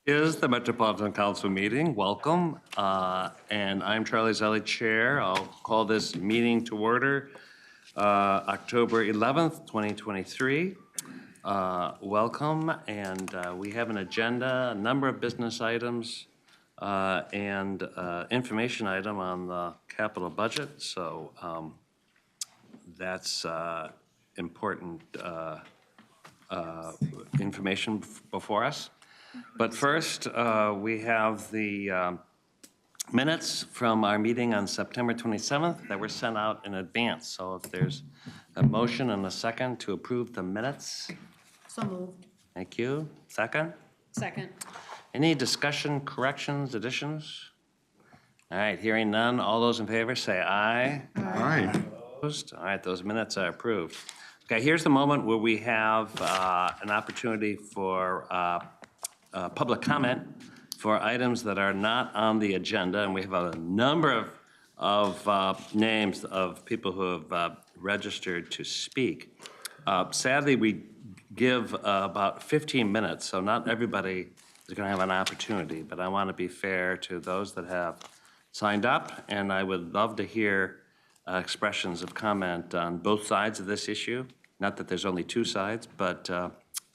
Is the Metropolitan Council meeting. Welcome. And I'm Charlie Zelli, Chair. I'll call this meeting to order October 11th, 2023. Welcome. And we have an agenda, a number of business items, and information item on the capital budget. So that's important information before us. But first, we have the minutes from our meeting on September 27th that were sent out in advance. So if there's a motion and a second to approve the minutes. So moved. Thank you. Second? Second. Any discussion, corrections, additions? All right, hearing none. All those in favor say aye. Aye. Opposed? All right, those minutes are approved. Okay, here's the moment where we have an opportunity for public comment for items that are not on the agenda, and we have a number of names of people who have registered to speak. Sadly, we give about 15 minutes, so not everybody is going to have an opportunity, but I want to be fair to those that have signed up, and I would love to hear expressions of comment on both sides of this issue. Not that there's only two sides, but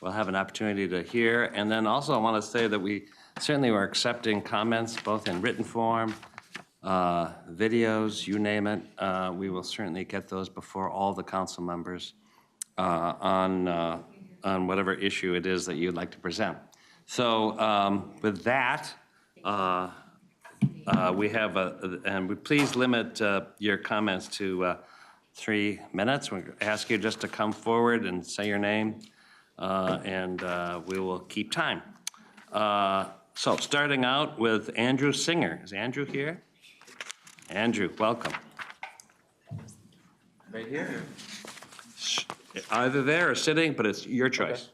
we'll have an opportunity to hear. And then also I want to say that we certainly are accepting comments both in written form, videos, you name it. We will certainly get those before all the council members on whatever issue it is that you'd like to present. So with that, we have and please limit your comments to 3 minutes. We ask you just to come forward and say your name. And we will keep time. So starting out with Andrew Singer. Is Andrew here? Andrew, welcome. Right here. Either there or sitting, but it's your choice.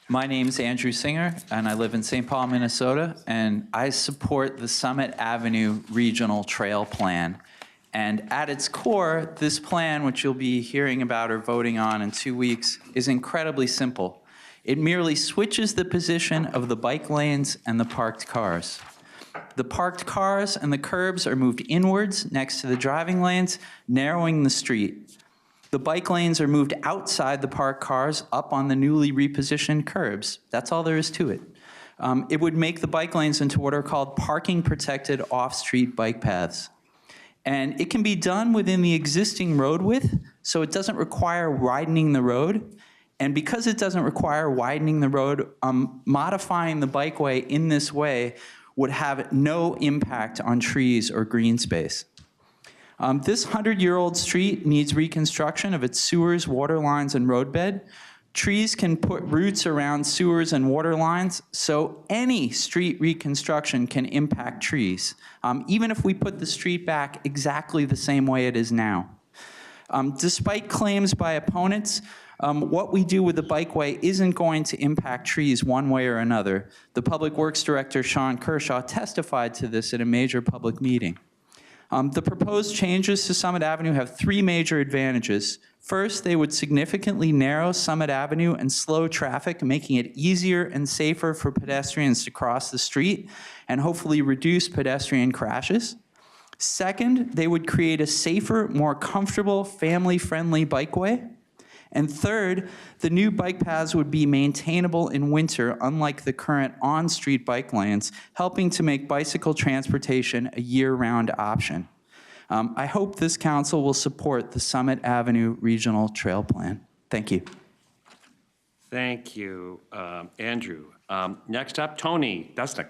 My name is Andrew Singer, and I live in St. Paul, Minnesota, and I support the Summit Avenue Regional Trail Plan. And at its core, this plan, which you'll be hearing about or voting on in 2 weeks, is incredibly simple. It merely switches the position of the bike lanes and the parked cars. The parked cars and the curbs are moved inwards next to the driving lanes, narrowing the street. The bike lanes are moved outside the parked cars up on the newly repositioned curbs. That's all there is to it. It would make the bike lanes into what are called parking protected off-street bike paths. And it can be done within the existing road width, so it doesn't require widening the road. And because it doesn't require widening the road, modifying the bikeway in this way would have no impact on trees or green space. This 100-year-old street needs reconstruction of its sewers, water lines, and roadbed. Trees can put roots around sewers and water lines, so any street reconstruction can impact trees, even if we put the street back exactly the same way it is now. Despite claims by opponents, what we do with the bikeway isn't going to impact trees one way or another. The Public Works Director, Sean Kershaw, testified to this at a major public meeting. The proposed changes to Summit Avenue have 3 major advantages. First, they would significantly narrow Summit Avenue and slow traffic, making it easier and safer for pedestrians to cross the street and hopefully reduce pedestrian crashes. Second, they would create a safer, more comfortable, family-friendly bikeway. And third, the new bike paths would be maintainable in winter, unlike the current on-street bike lanes, helping to make bicycle transportation a year-round option. I hope this council will support the Summit Avenue Regional Trail Plan. Thank you. Thank you, Andrew. Next up, Tony Dusnick.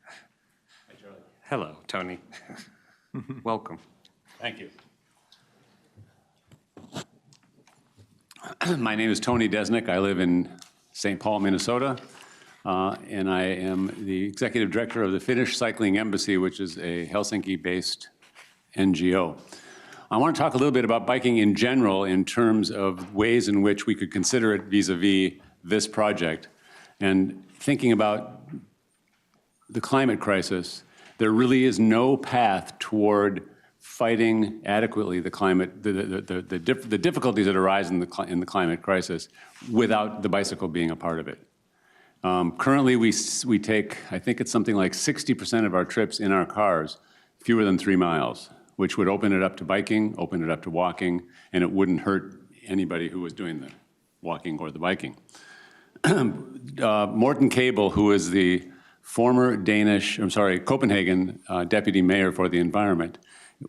Hi, Charlie. Hello, Tony. Welcome. Thank you. My name is Tony Desnick. I live in St. Paul, Minnesota, and I am the executive director of the Finnish Cycling Embassy, which is a Helsinki-based NGO. I want to talk a little bit about biking in general in terms of ways in which we could consider it vis-a-vis this project. And thinking about the climate crisis, there really is no path toward fighting adequately the climate, the difficulties that arise in the climate crisis without the bicycle being a part of it. Currently, we take, I think it's something like 60% of our trips in our cars, fewer than 3 miles, which would open it up to biking, open it up to walking, and it wouldn't hurt anybody who was doing the walking or the biking. Morten Cable, who is the former Copenhagen deputy mayor for the environment,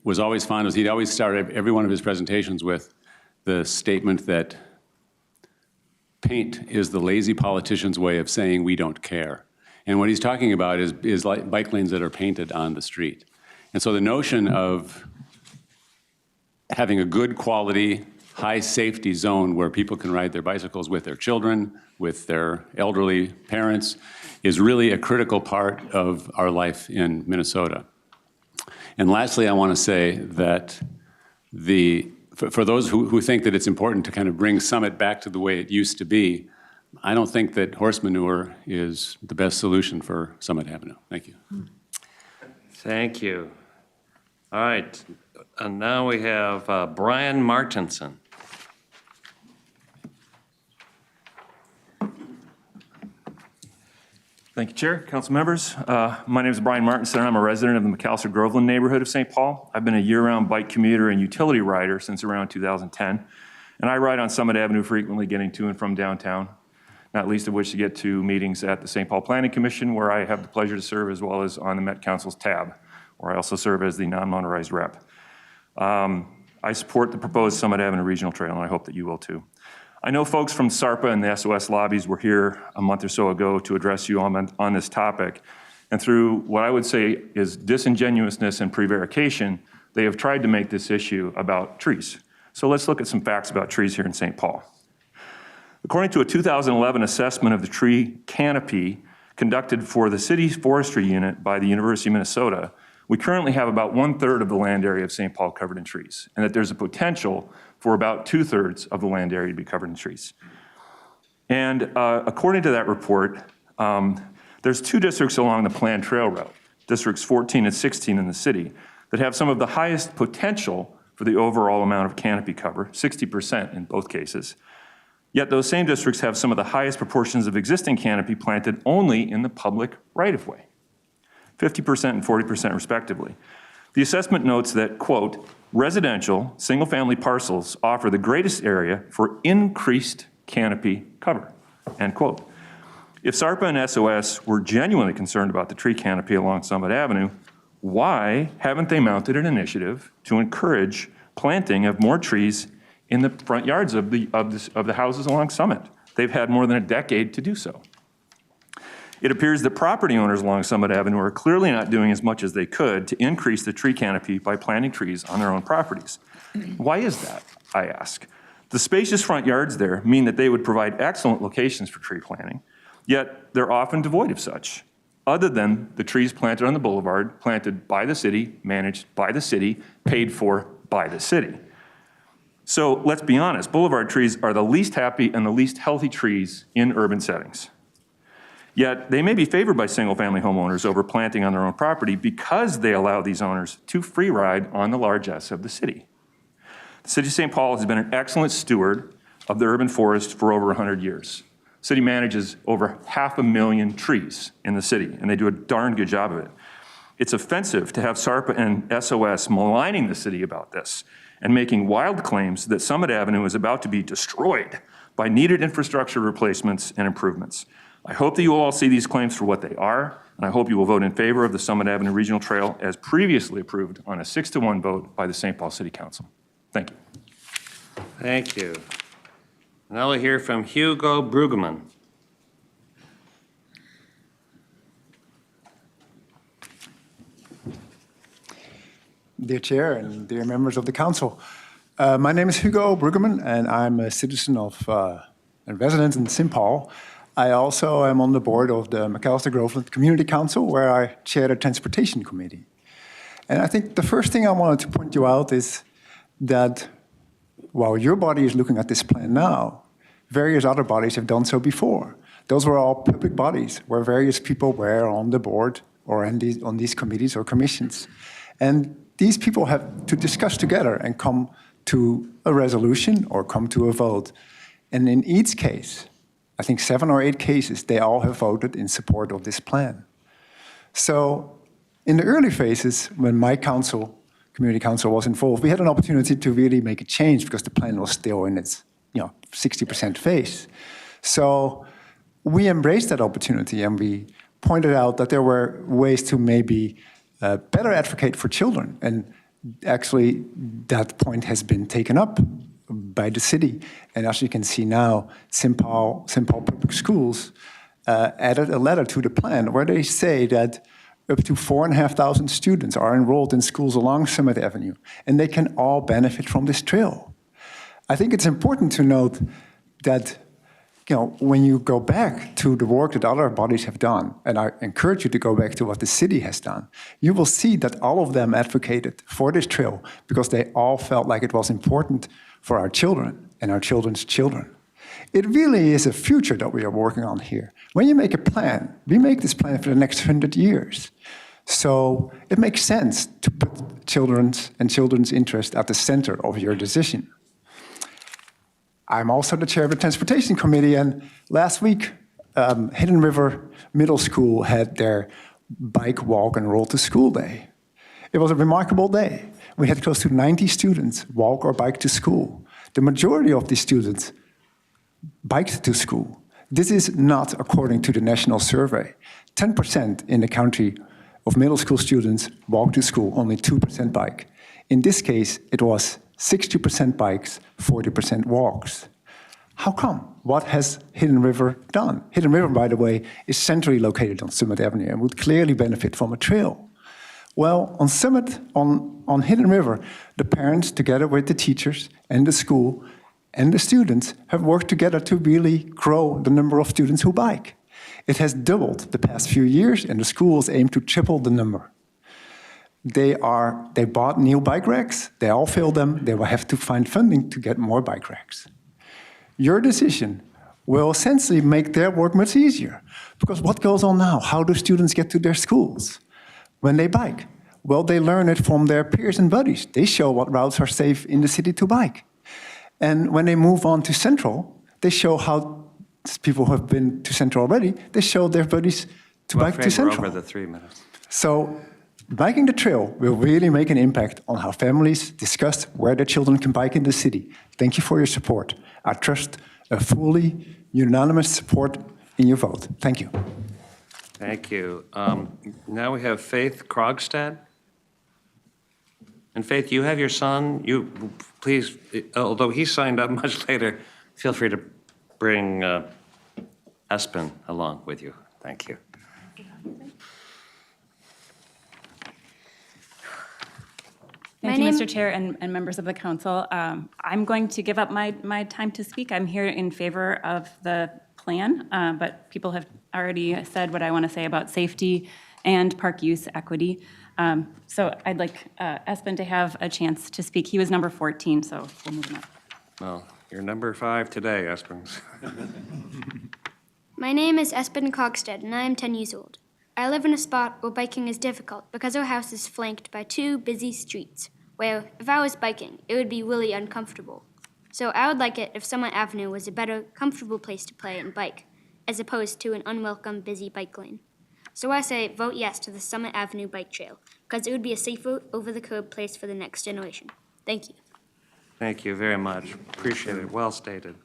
was always fond of, he'd always start every one of his presentations with the statement that paint is the lazy politician's way of saying we don't care. And what he's talking about is like bike lanes that are painted on the street. And so the notion of having a good quality, high safety zone where people can ride their bicycles with their children, with their elderly parents, is really a critical part of our life in Minnesota. And lastly, I want to say that for those who think that it's important to kind of bring Summit back to the way it used to be, I don't think that horse manure is the best solution for Summit Avenue. Thank you. Thank you. All right, and now we have Brian Martinson. Thank you, Chair, council members. My name is Brian Martinson. I'm a resident of the McAllister-Groveland neighborhood of St. Paul. I've been a year-round bike commuter and utility rider since around 2010. And I ride on Summit Avenue frequently, getting to and from downtown, not least of which to get to meetings at the St. Paul Planning Commission, where I have the pleasure to serve, as well as on the Met Council's tab, where I also serve as the non-motorized rep. I support the proposed Summit Avenue Regional Trail, and I hope that you will too. I know folks from SARPA and the SOS lobbies were here a month or so ago to address you on this topic. And through what I would say is disingenuousness and prevarication, they have tried to make this issue about trees. So let's look at some facts about trees here in St. Paul. According to a 2011 assessment of the tree canopy conducted for the city's forestry unit by the University of Minnesota, we currently have about 1/3 of the land area of St. Paul covered in trees, and that there's a potential for about 2/3 of the land area to be covered in trees. And according to that report, there's 2 districts along the planned trail route, districts 14 and 16 in the city, that have some of the highest potential for the overall amount of canopy cover, 60% in both cases. Yet those same districts have some of the highest proportions of existing canopy planted only in the public right-of-way, 50% and 40% respectively. The assessment notes that, quote, residential single-family parcels offer the greatest area for increased canopy cover, end quote. If SARPA and SOS were genuinely concerned about the tree canopy along Summit Avenue, why haven't they mounted an initiative to encourage planting of more trees in the front yards of the houses along Summit? They've had more than a decade to do so. It appears that property owners along Summit Avenue are clearly not doing as much as they could to increase the tree canopy by planting trees on their own properties. Why is that, I ask? The spacious front yards there mean that they would provide excellent locations for tree planting, yet they're often devoid of such, other than the trees planted on the boulevard, planted by the city, managed by the city, paid for by the city. So let's be honest, boulevard trees are the least happy and the least healthy trees in urban settings. Yet they may be favored by single-family homeowners over planting on their own property because they allow these owners to free ride on the largesse of the city. The city of St. Paul has been an excellent steward of the urban forest for over 100 years. The city manages over 500,000 trees in the city, and they do a darn good job of it. It's offensive to have SARPA and SOS maligning the city about this and making wild claims that Summit Avenue is about to be destroyed by needed infrastructure replacements and improvements. I hope that you will all see these claims for what they are, and I hope you will vote in favor of the Summit Avenue Regional Trail as previously approved on a 6-1 vote by the St. Paul City Council. Thank you. Thank you. Now we'll hear from Hugo Brueggemann. Dear Chair and dear members of the Council, my name is Hugo Brueggemann, and I'm a citizen of and resident in St. Paul. I also am on the board of the McAllister-Groveland Community Council, where I chair the Transportation Committee. And I think the first thing I wanted to point you out is that while your body is looking at this plan now, various other bodies have done so before. Those were all public bodies where various people were on the board or on these committees or commissions. And these people have to discuss together and come to a resolution or come to a vote. And in each case, I think 7 or 8 cases, they all have voted in support of this plan. So in the early phases, when my council, community council, was involved, we had an opportunity to really make a change because the plan was still in its 60% phase. So we embraced that opportunity and we pointed out that there were ways to maybe better advocate for children. And actually, that point has been taken up by the city. And as you can see now, St. Paul Public Schools added a letter to the plan where they say that up to 4,500 students are enrolled in schools along Summit Avenue, and they can all benefit from this trail. I think it's important to note that when you go back to the work that other bodies have done, and I encourage you to go back to what the city has done, you will see that all of them advocated for this trail because they all felt like it was important for our children and our children's children. It really is a future that we are working on here. When you make a plan, we make this plan for the next 100 years. So it makes sense to put children's interest at the center of your decision. I'm also the chair of the Transportation Committee, and last week, Hidden River Middle School had their bike, walk, and roll to school day. It was a remarkable day. We had close to 90 students walk or bike to school. The majority of these students biked to school. This is not according to the national survey. 10% in the country of middle school students walk to school, only 2% bike. In this case, it was 60% bikes, 40% walks. How come? What has Hidden River done? Hidden River, by the way, is centrally located on Summit Avenue and would clearly benefit from a trail. Well, on Summit, on Hidden River, the parents, together with the teachers and the school and the students, have worked together to really grow the number of students who bike. It has doubled the past few years, and the schools aim to triple the number. They bought new bike racks. They all filled them. They will have to find funding to get more bike racks. Your decision will essentially make their work much easier. Because what goes on now? How do students get to their schools when they bike? Well, they learn it from their peers and buddies. They show what routes are safe in the city to bike. And when they move on to Central, they show how people who have been to Central already, they show their buddies to bike to Central. We're over the 3 minutes. So biking the trail will really make an impact on how families discuss where their children can bike in the city. Thank you for your support. I trust a fully unanimous support in your vote. Thank you. Thank you. Now we have Faith Krogstad. And Faith, you have your son. You please, although he signed up much later, feel free to bring Espen along with you. Thank you. Thank you, Mr. Chair and members of the council. I'm going to give up my time to speak. I'm here in favor of the plan, but people have already said what I want to say about safety and park use equity. So I'd like Espen to have a chance to speak. He was number 14, so we'll move him up. Well, you're number 5 today, Espen. My name is Espen Kogstad, and I am 10 years old. I live in a spot where biking is difficult because our house is flanked by 2 busy streets, where if I was biking, it would be really uncomfortable. So I would like it if Summit Avenue was a better, comfortable place to play and bike, as opposed to an unwelcome, busy bike lane. So I say vote yes to the Summit Avenue bike trail, because it would be a safer, over-the-curb place for the next generation. Thank you. Thank you very much. Appreciate it. Well stated.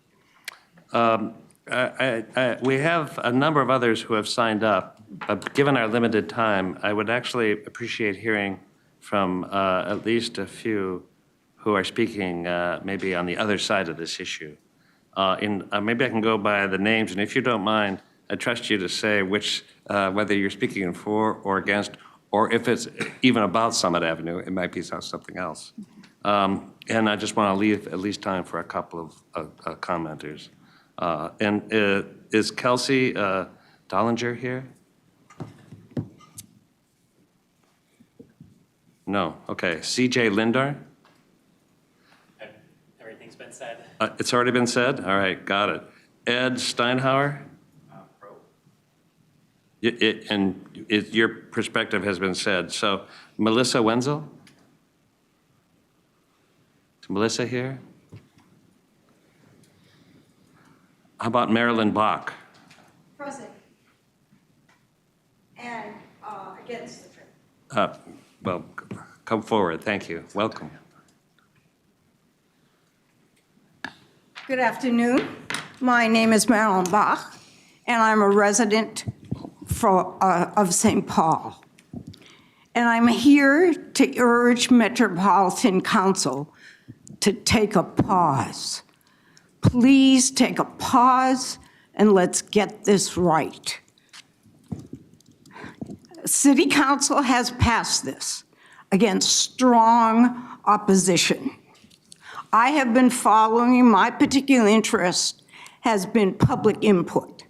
We have a number of others who have signed up, but given our limited time, I would actually appreciate hearing from at least a few who are speaking maybe on the other side of this issue. Maybe I can go by the names, and if you don't mind, I trust you to say which, whether you're speaking for or against, or if it's even about Summit Avenue, it might be something else. And I just want to leave at least time for a couple of commenters. Is Kelsey Dollinger here? No. Okay. CJ Lindar? Everything's been said. It's already been said? All right. Got it. Ed Steinhauer? Pro. Your perspective has been said. So Melissa Wenzel? Melissa here? How about Marilyn Bach? Present. And against the trip. Well, come forward. Thank you. Welcome. Good afternoon. My name is Marilyn Bach, and I'm a resident of St. Paul. And I'm here to urge Metropolitan Council to take a pause. Please take a pause and let's get this right. City Council has passed this against strong opposition. I have been following, my particular interest has been public input.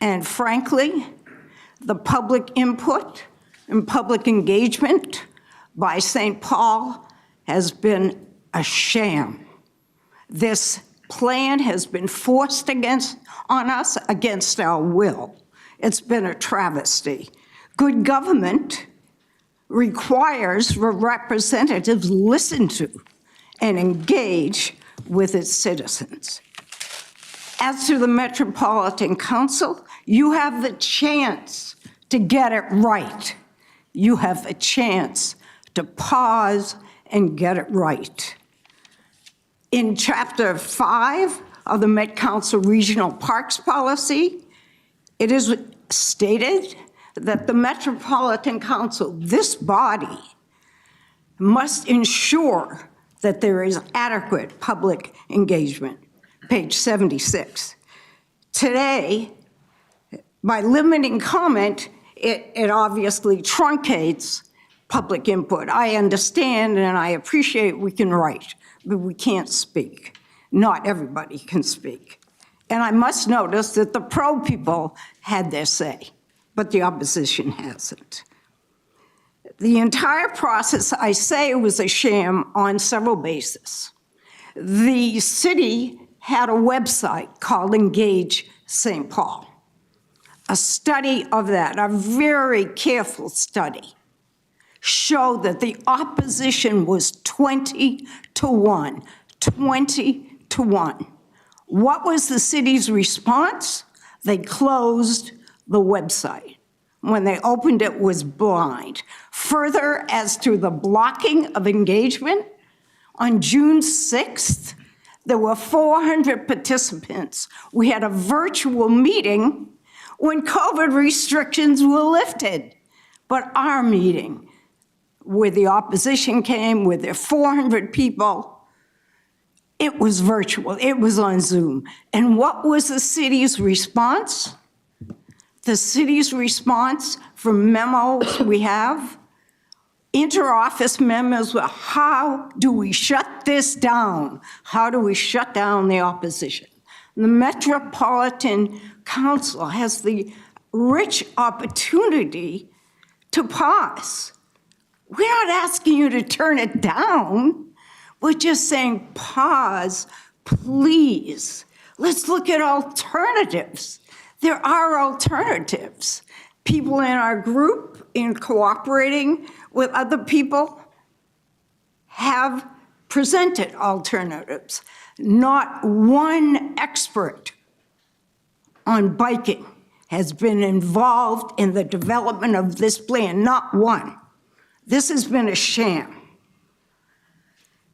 And frankly, the public input and public engagement by St. Paul has been a sham. This plan has been forced on us against our will. It's been a travesty. Good government requires representatives listen to and engage with its citizens. As to the Metropolitan Council, you have the chance to get it right. You have a chance to pause and get it right. In Chapter 5 of the Met Council Regional Parks Policy, it is stated that the Metropolitan Council, this body, must ensure that there is adequate public engagement, page 76. Today, by limiting comment, it obviously truncates public input. I understand and I appreciate we can write, but we can't speak. Not everybody can speak. And I must notice that the pro people had their say, but the opposition hasn't. The entire process, I say, was a sham on several bases. The city had a website called Engage St. Paul. A study of that, a very careful study, showed that the opposition was 20 to 1, 20 to 1. What was the city's response? They closed the website. When they opened it, was blind. Further, as to the blocking of engagement, on June 6th, there were 400 participants. We had a virtual meeting when COVID restrictions were lifted. But our meeting, where the opposition came, with their 400 people, it was virtual, it was on Zoom. And what was the city's response? The city's response from memos we have, inter-office memos, how do we shut this down? How do we shut down the opposition? The Metropolitan Council has the rich opportunity to pause. We're not asking you to turn it down. We're just saying pause, please. Let's look at alternatives. There are alternatives. People in our group, in cooperating with other people, have presented alternatives. Not one expert on biking has been involved in the development of this plan, not one. This has been a sham.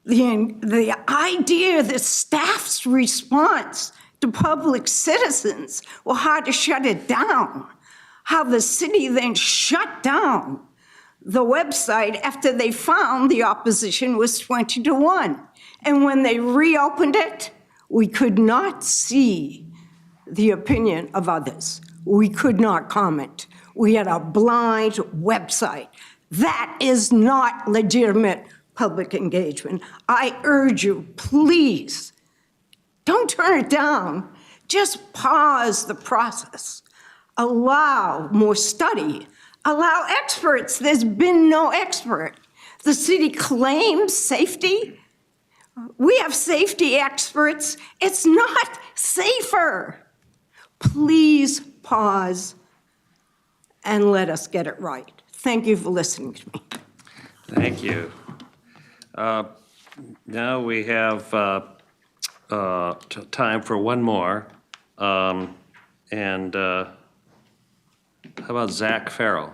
The idea that staff's response to public citizens, well, how to shut it down, how the city then shut down the website after they found the opposition was 20 to 1. And when they reopened it, we could not see the opinion of others. We could not comment. We had a blind website. That is not legitimate public engagement. I urge you, please, don't turn it down. Just pause the process. Allow more study. Allow experts. There's been no expert. The city claims safety. We have safety experts. It's not safer. Please pause and let us get it right. Thank you for listening to me. Thank you. Now we have time for one more. And how about Zach Farrell?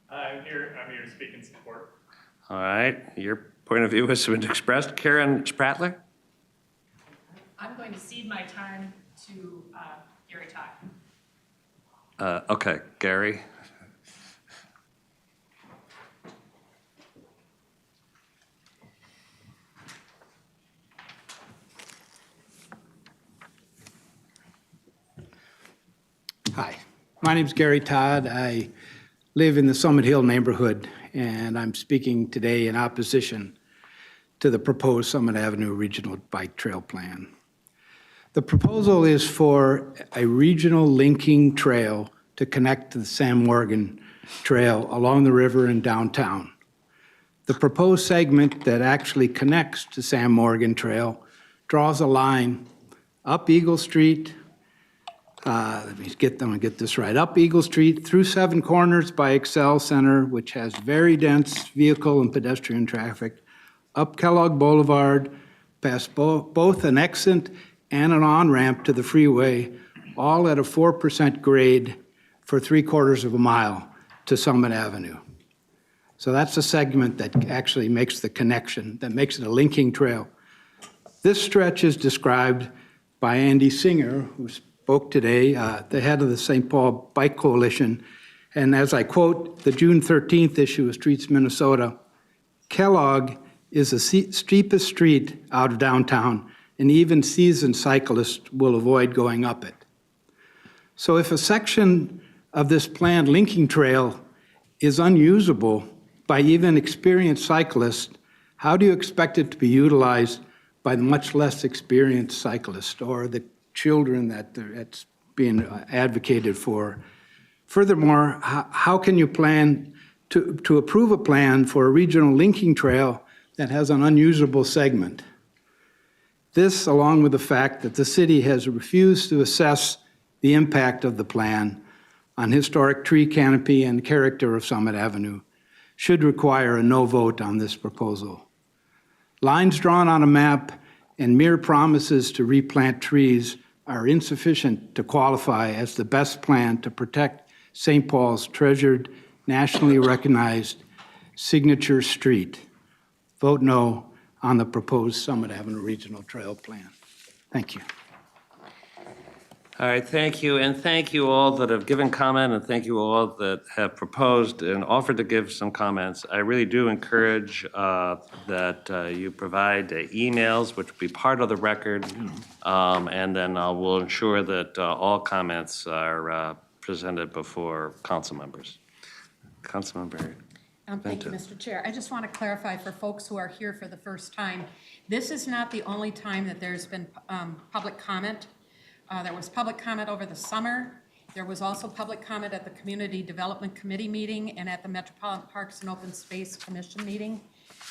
I'm here to speak in support. All right, your point of view has been expressed. Karen Spratler? I'm going to cede my time to Gary Todd. Okay, Gary. Hi, my name's Gary Todd. I live in the Summit Hill neighborhood, and I'm speaking today in opposition to the proposed Summit Avenue Regional Bike Trail Plan. The proposal is for a regional linking trail to connect to the Sam Morgan Trail along the river in downtown. The proposed segment that actually connects to Sam Morgan Trail draws a line up Eagle Street, let me get this right, up Eagle Street through Seven Corners by Excel Center, which has very dense vehicle and pedestrian traffic, up Kellogg Boulevard, past both an exit and an on-ramp to the freeway, all at a 4% grade for 3/4 of a mile to Summit Avenue. So that's a segment that actually makes the connection, that makes it a linking trail. This stretch is described by Andy Singer, who spoke today, the head of the St. Paul Bike Coalition. And as I quote the June 13th issue of Streets Minnesota, Kellogg is the steepest street out of downtown, and even seasoned cyclists will avoid going up it. So if a section of this planned linking trail is unusable by even experienced cyclists, how do you expect it to be utilized by the much less experienced cyclist or the children that's being advocated for? Furthermore, how can you plan to approve a plan for a regional linking trail that has an unusable segment? This, along with the fact that the city has refused to assess the impact of the plan on historic tree canopy and character of Summit Avenue, should require a no vote on this proposal. Lines drawn on a map and mere promises to replant trees are insufficient to qualify as the best plan to protect St. Paul's treasured, nationally recognized signature street. Vote no on the proposed Summit Avenue Regional Trail Plan. Thank you. All right, thank you, and thank you all that have given comment, and thank you all that have proposed and offered to give some comments. I really do encourage that you provide emails, which will be part of the record, and then we'll ensure that all comments are presented before council members. Councilmember. Thank you, Mr. Chair. I just want to clarify for folks who are here for the first time, this is not the only time that there's been public comment. There was public comment over the summer. There was also public comment at the Community Development Committee meeting and at the Metropolitan Parks and Open Space Commission meeting.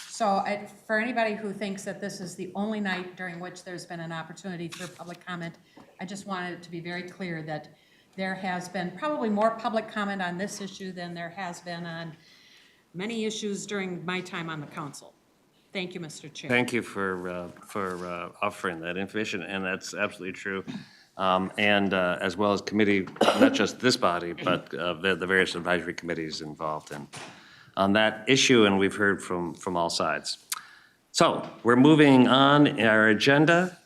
So for anybody who thinks that this is the only night during which there's been an opportunity for public comment, I just wanted it to be very clear that there has been probably more public comment on this issue than there has been on many issues during my time on the council. Thank you, Mr. Chair. Thank you for offering that information, and that's absolutely true. And as well as committee, not just this body, but the various advisory committees involved on that issue, and we've heard from all sides. So we're moving on our agenda,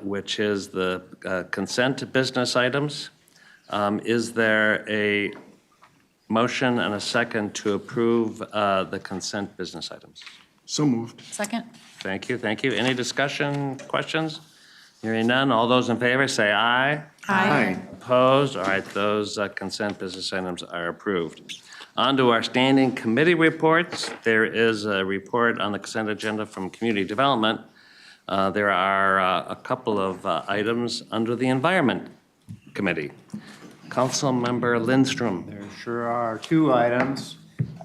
which is the consent business items. Is there a motion and a second to approve the consent business items? So moved. Second. Thank you, thank you. Any discussion, questions? Hearing none, all those in favor say aye. Aye. Opposed? All right, those consent business items are approved. On to our standing committee reports. There is a report on the consent agenda from Community Development. There are a couple of items under the Environment Committee. Councilmember Lindstrom. There sure are two items.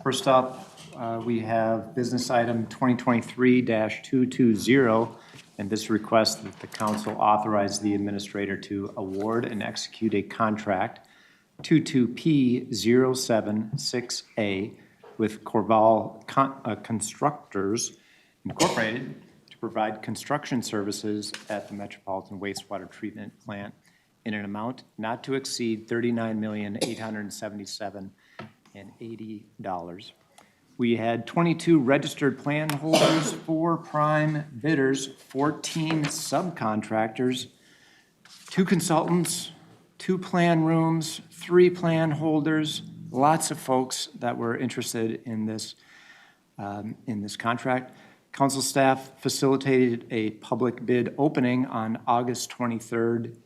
First up, we have business item 2023-220, and this requests that the council authorize the administrator to award and execute a contract 22P076A with Corval Constructors Incorporated to provide construction services at the Metropolitan Wastewater Treatment Plant in an amount not to exceed $39,877,080. We had 22 registered plan holders, 4 prime bidders, 14 subcontractors, 2 consultants, 2 plan rooms, 3 plan holders, lots of folks that were interested in this contract. Council staff facilitated a public bid opening on August 23rd,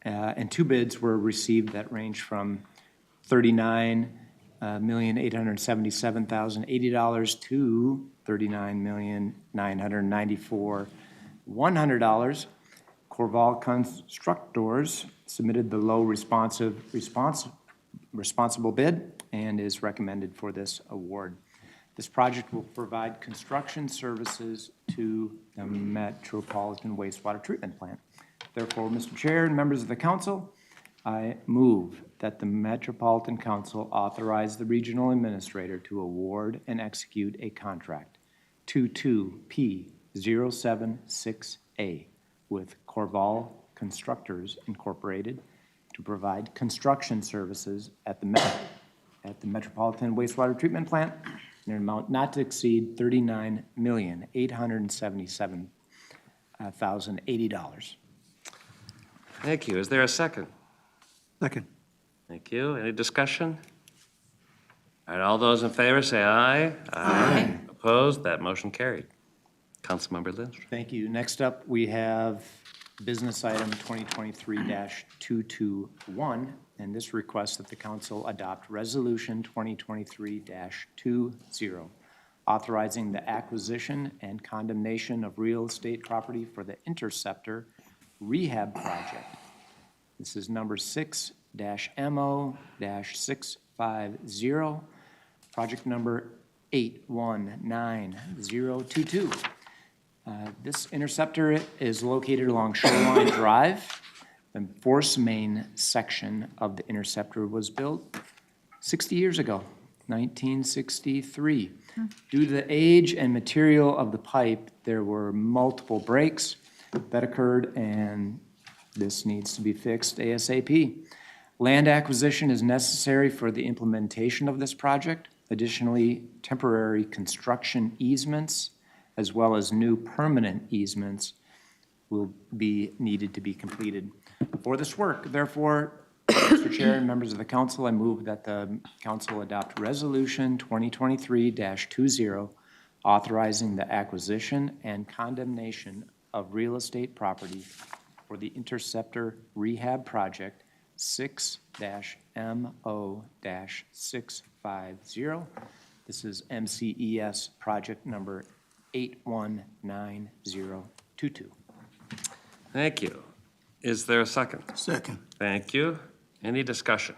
and 2 bids were received that range from $39,877,080 to $39,994,100. Corval Constructors submitted the low responsible bid and is recommended for this award. This project will provide construction services to the Metropolitan Wastewater Treatment Plant. Therefore, Mr. Chair and members of the council, I move that the Metropolitan Council authorize the regional administrator to award and execute a contract 22P076A with Corval Constructors Incorporated to provide construction services at the Metropolitan Wastewater Treatment Plant in an amount not to exceed $39,877,080. Thank you. Is there a second? Second. Thank you. Any discussion? All right, all those in favor say aye. Aye. Opposed? That motion carried. Councilmember Lynch. Thank you. Next up, we have business item 2023-221, and this requests that the council adopt resolution 2023-20, authorizing the acquisition and condemnation of real estate property for the Interceptor Rehab Project. This is number 6-MO-650, project number 819022. This interceptor is located along Shoreline Drive. The force main section of the interceptor was built 60 years ago, 1963. Due to the age and material of the pipe, there were multiple breaks that occurred, and this needs to be fixed ASAP. Land acquisition is necessary for the implementation of this project. Additionally, temporary construction easements as well as new permanent easements will be needed to be completed for this work. Therefore, Mr. Chair and members of the council, I move that the council adopt resolution 2023-20, authorizing the acquisition and condemnation of real estate property for the Interceptor Rehab Project 6-MO-650. This is MCES project number 819022. Thank you. Is there a second? Second. Thank you. Any discussion?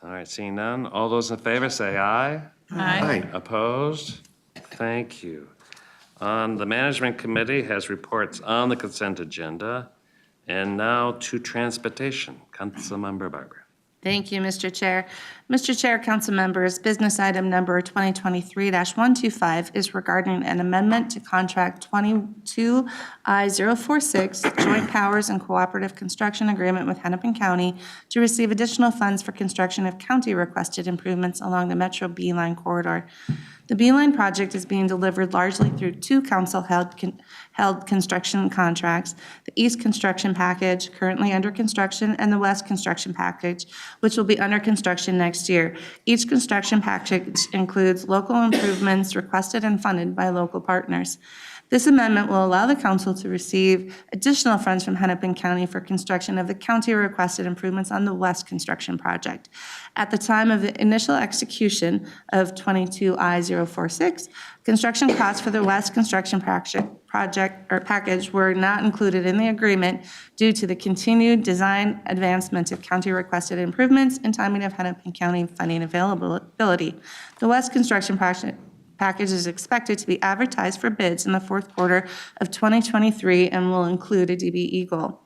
All right, seeing none. All those in favor say aye. Aye. Opposed? Thank you. The Management Committee has reports on the consent agenda. And now to Transportation. Councilmember Barber. Thank you, Mr. Chair. Mr. Chair, council members, business item number 2023-125 is regarding an amendment to contract 22I046, joint powers and cooperative construction agreement with Hennepin County to receive additional funds for construction of county-requested improvements along the Metro B-Line corridor. The B-Line project is being delivered largely through 2 council-held construction contracts, the East Construction Package, currently under construction, and the West Construction Package, which will be under construction next year. Each construction package includes local improvements requested and funded by local partners. This amendment will allow the council to receive additional funds from Hennepin County for construction of the county-requested improvements on the West Construction Project. At the time of the initial execution of 22I046, construction costs for the West Construction package were not included in the agreement due to the continued design advancement of county-requested improvements and timing of Hennepin County funding availability. The West Construction package is expected to be advertised for bids in the fourth quarter of 2023 and will include a DB Eagle.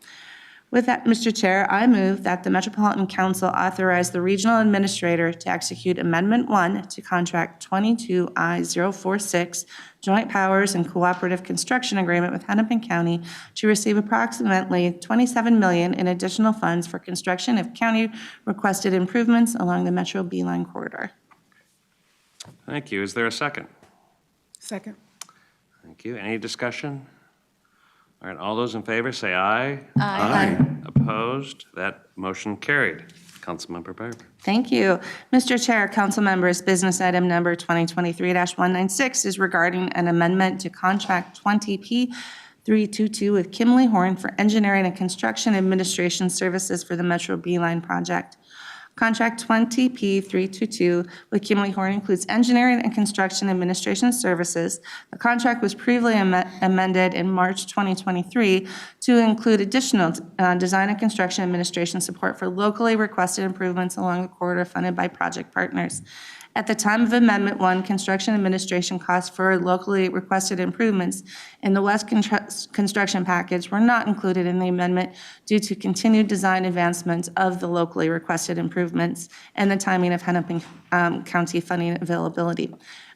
With that, Mr. Chair, I move that the Metropolitan Council authorize the regional administrator to execute Amendment 1 to Contract 22I-046, Joint Powers and Cooperative Construction Agreement with Hennepin County to receive approximately $27 million in additional funds for construction of county-requested improvements along the Metro B-Line corridor. Thank you. Is there a second? Second. Thank you. Any discussion? All right, all those in favor, say aye. Aye. Opposed? That motion carried. Councilmember Barber. Thank you. Mr. Chair, council members, business item number 2023-196 is regarding an amendment to Contract 20P322 with Kimley Horn for engineering and construction administration services for the Metro B-Line project. Contract 20P322 with Kimley Horn includes engineering and construction administration services. The contract was previously amended in March 2023 to include additional design and construction administration support for locally requested improvements along the corridor funded by project partners. At the time of Amendment 1, construction administration costs for locally requested improvements in the West construction package were not included in the amendment due to continued design advancements of the locally requested improvements and the timing of Hennepin County funding availability.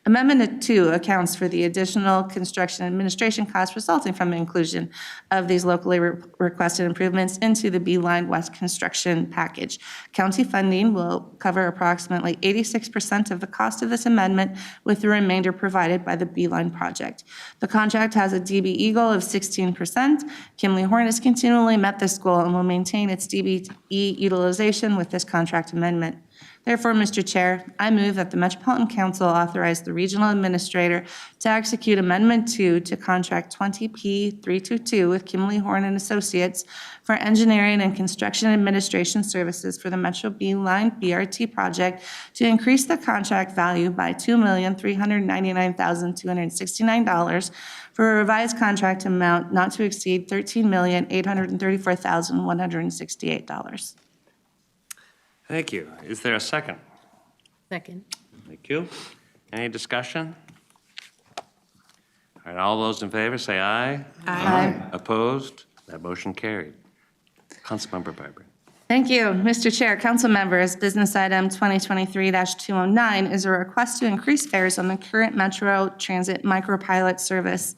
Amendment 2 accounts for the additional construction administration costs resulting from the inclusion of these locally requested improvements into the B-Line West construction package. County funding will cover approximately 86% of the cost of this amendment, with the remainder provided by the B-Line project. The contract has a DBE goal of 16%. Kimley Horn has continually met this goal and will maintain its DBE utilization with this contract amendment. Therefore, Mr. Chair, I move that the Metropolitan Council authorize the regional administrator to execute Amendment 2 to Contract 20P322 with Kimley Horn and Associates for engineering and construction administration services for the Metro B-Line BRT project to increase the contract value by $2,399,269 for a revised contract amount not to exceed $13,834,168. Thank you. Is there a second? Second. Thank you. Any discussion? All right, all those in favor, say aye. Aye. Opposed? That motion carried. Councilmember Barber. Thank you, Mr. Chair. Council members, business item 2023-209 is a request to increase fares on the current Metro Transit Micropilot service.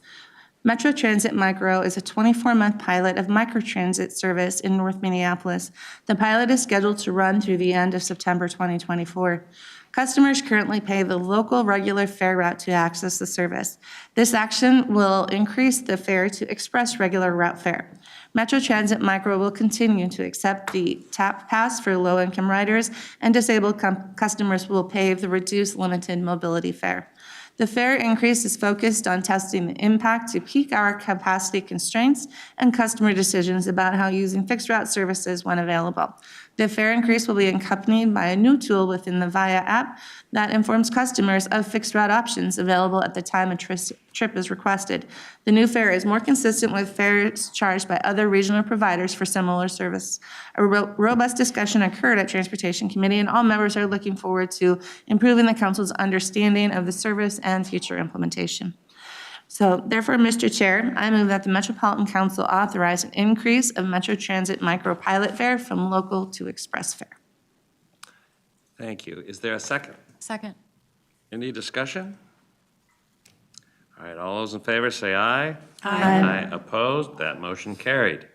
Metro Transit Micro is a 24-month pilot of microtransit service in North Minneapolis. The pilot is scheduled to run through the end of September 2024. Customers currently pay the local regular fare route to access the service. This action will increase the fare to express regular route fare. Metro Transit Micro will continue to accept the TAP Pass for low-income riders, and disabled customers will pay the reduced limited mobility fare. The fare increase is focused on testing the impact to peak hour capacity constraints and customer decisions about how using fixed route services when available. The fare increase will be accompanied by a new tool within the VIA app that informs customers of fixed route options available at the time a trip is requested. The new fare is more consistent with fares charged by other regional providers for similar service. A robust discussion occurred at Transportation Committee, and all members are looking forward to improving the council's understanding of the service and future implementation. So therefore, Mr. Chair, I move that the Metropolitan Council authorize an increase of Metro Transit Micro pilot fare from local to express fare. Thank you. Is there a second? Second. Any discussion? All right, all those in favor say aye. Aye. Opposed? That motion carried.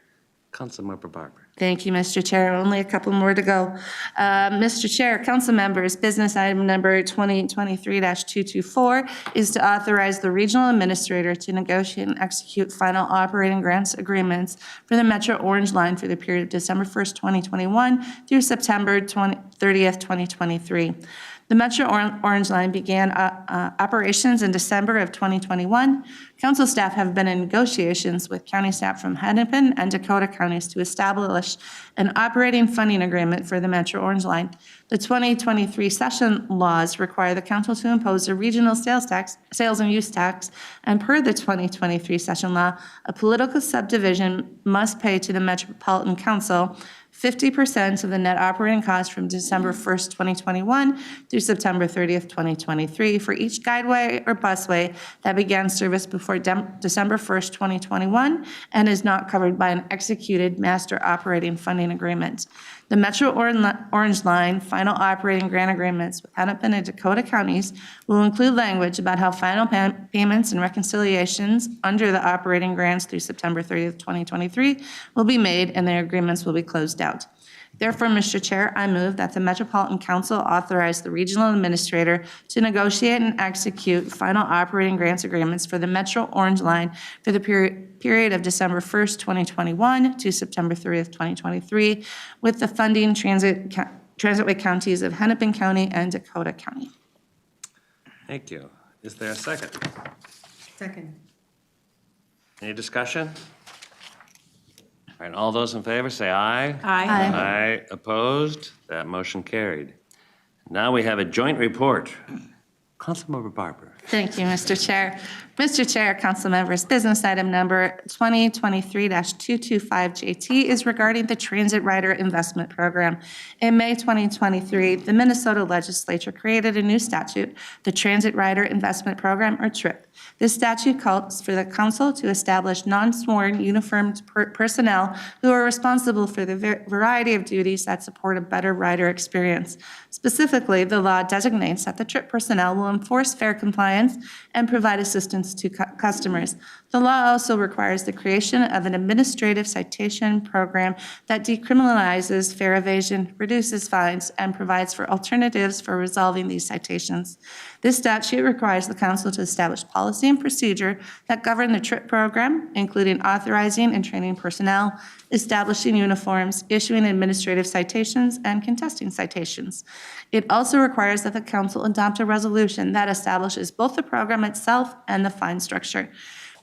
Councilmember Barber. Thank you, Mr. Chair. Only a couple more to go. Mr. Chair, council members, business item number 2023-224 is to authorize the regional administrator to negotiate and execute final operating grants agreements for the Metro Orange Line for the period of December 1st, 2021 through September 30th, 2023. The Metro Orange Line began operations in December of 2021. Council staff have been in negotiations with county staff from Hennepin and Dakota counties to establish an operating funding agreement for the Metro Orange Line. The 2023 session laws require the council to impose a regional sales and use tax, and per the 2023 session law, a political subdivision must pay to the Metropolitan Council 50% of the net operating cost from December 1st, 2021 through September 30th, 2023 for each guideway or busway that began service before December 1st, 2021 and is not covered by an executed master operating funding agreement. The Metro Orange Line final operating grant agreements with Hennepin and Dakota counties will include language about how final payments and reconciliations under the operating grants through September 30th, 2023 will be made and their agreements will be closed out. Therefore, Mr. Chair, I move that the Metropolitan Council authorize the regional administrator to negotiate and execute final operating grants agreements for the Metro Orange Line for the period of December 1st, 2021 to September 30th, 2023, with the funding transitway counties of Hennepin County and Dakota County. Thank you. Is there a second? Second. Any discussion? All right, all those in favor, say aye. Aye. Aye. Opposed? That motion carried. Now we have a joint report. Councilmember Barber. Thank you, Mr. Chair. Mr. Chair, council members, business item number 2023-225JT is regarding the Transit Rider Investment Program. In May 2023, the Minnesota legislature created a new statute, the Transit Rider Investment Program, or TRIP. This statute calls for the council to establish non-sworn uniformed personnel who are responsible for the variety of duties that support a better rider experience. Specifically, the law designates that the TRIP personnel will enforce fare compliance and provide assistance to customers. The law also requires the creation of an administrative citation program that decriminalizes fare evasion, reduces fines, and provides for alternatives for resolving these citations. This statute requires the council to establish policy and procedure that govern the TRIP program, including authorizing and training personnel, establishing uniforms, issuing administrative citations, and contesting citations. It also requires that the council adopt a resolution that establishes both the program itself and the fine structure.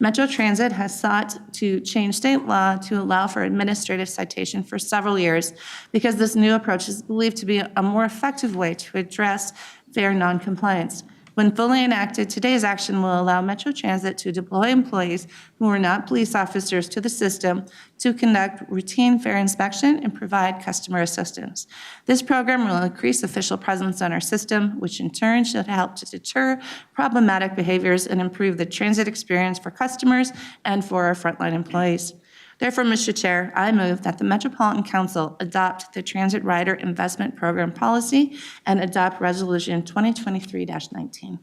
Metro Transit has sought to change state law to allow for administrative citation for several years because this new approach is believed to be a more effective way to address fare noncompliance. When fully enacted, today's action will allow Metro Transit to deploy employees who are not police officers to the system to conduct routine fare inspection and provide customer assistance. This program will increase official presence on our system, which in turn should help to deter problematic behaviors and improve the transit experience for customers and for our frontline employees. Therefore, Mr. Chair, I move that the Metropolitan Council adopt the Transit Rider Investment Program policy and adopt Resolution 2023-19.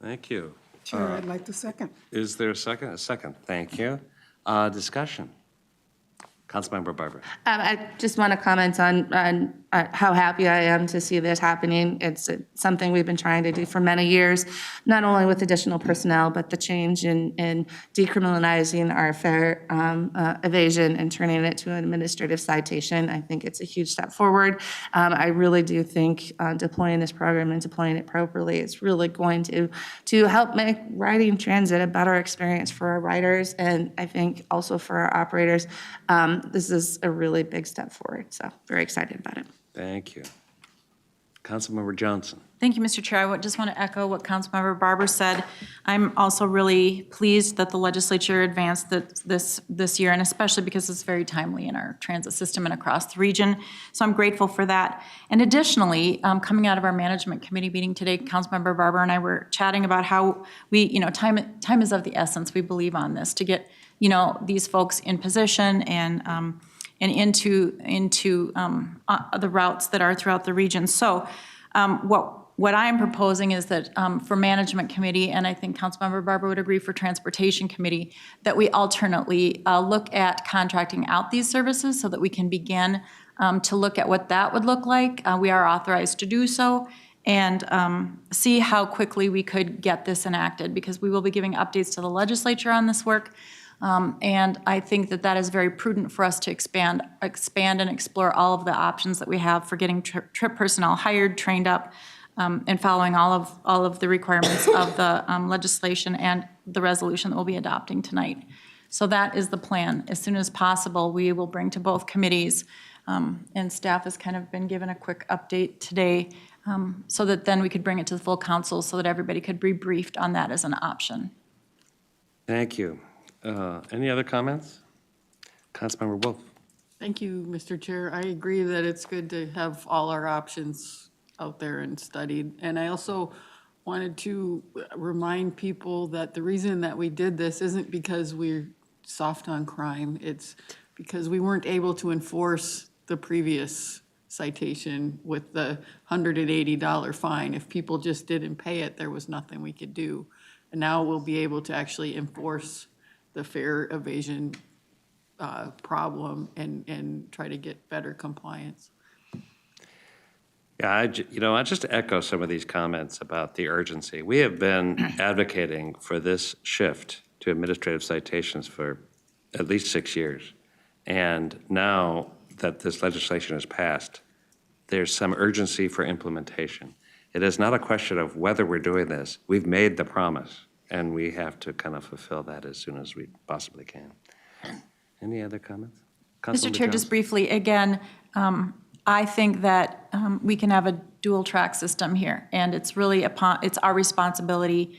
Thank you. Chair, I'd like to second. Is there a second? A second. Thank you. Discussion. Councilmember Barber. I just want to comment on how happy I am to see this happening. It's something we've been trying to do for many years, not only with additional personnel, but the change in decriminalizing our fare evasion and turning it to an administrative citation. I think it's a huge step forward. I really do think deploying this program and deploying it properly is really going to help make riding transit a better experience for our riders and I think also for our operators. This is a really big step forward, so very excited about it. Thank you. Councilmember Johnson. Thank you, Mr. Chair. I just want to echo what Councilmember Barber said. I'm also really pleased that the legislature advanced this year, and especially because it's very timely in our transit system and across the region. So I'm grateful for that. And additionally, coming out of our management committee meeting today, Councilmember Barber and I were chatting about how we, time is of the essence, we believe on this, to get these folks in position and into the routes that are throughout the region. So what I am proposing is that for management committee, and I think Councilmember Barber would agree for transportation committee, that we alternately look at contracting out these services so that we can begin to look at what that would look like. We are authorized to do so. And see how quickly we could get this enacted, because we will be giving updates to the legislature on this work. And I think that is very prudent for us to expand and explore all of the options that we have for getting TRIP personnel hired, trained up, and following all of the requirements of the legislation and the resolution that we'll be adopting tonight. So that is the plan. As soon as possible, we will bring to both committees, and staff has kind of been given a quick update today, so that then we could bring it to the full council so that everybody could be briefed on that as an option. Thank you. Any other comments? Councilmember Wolf. Thank you, Mr. Chair. I agree that it's good to have all our options out there and studied. And I also wanted to remind people that the reason that we did this isn't because we're soft on crime. It's because we weren't able to enforce the previous citation with the $180 fine. If people just didn't pay it, there was nothing we could do. And now we'll be able to actually enforce the fare evasion problem and try to get better compliance. Yeah, I just echo some of these comments about the urgency. We have been advocating for this shift to administrative citations for at least 6 years. And now that this legislation is passed, there's some urgency for implementation. It is not a question of whether we're doing this. We've made the promise, and we have to kind of fulfill that as soon as we possibly can. Any other comments? Mr. Chair, just briefly, again, I think that we can have a dual track system here, and it's really it's our responsibility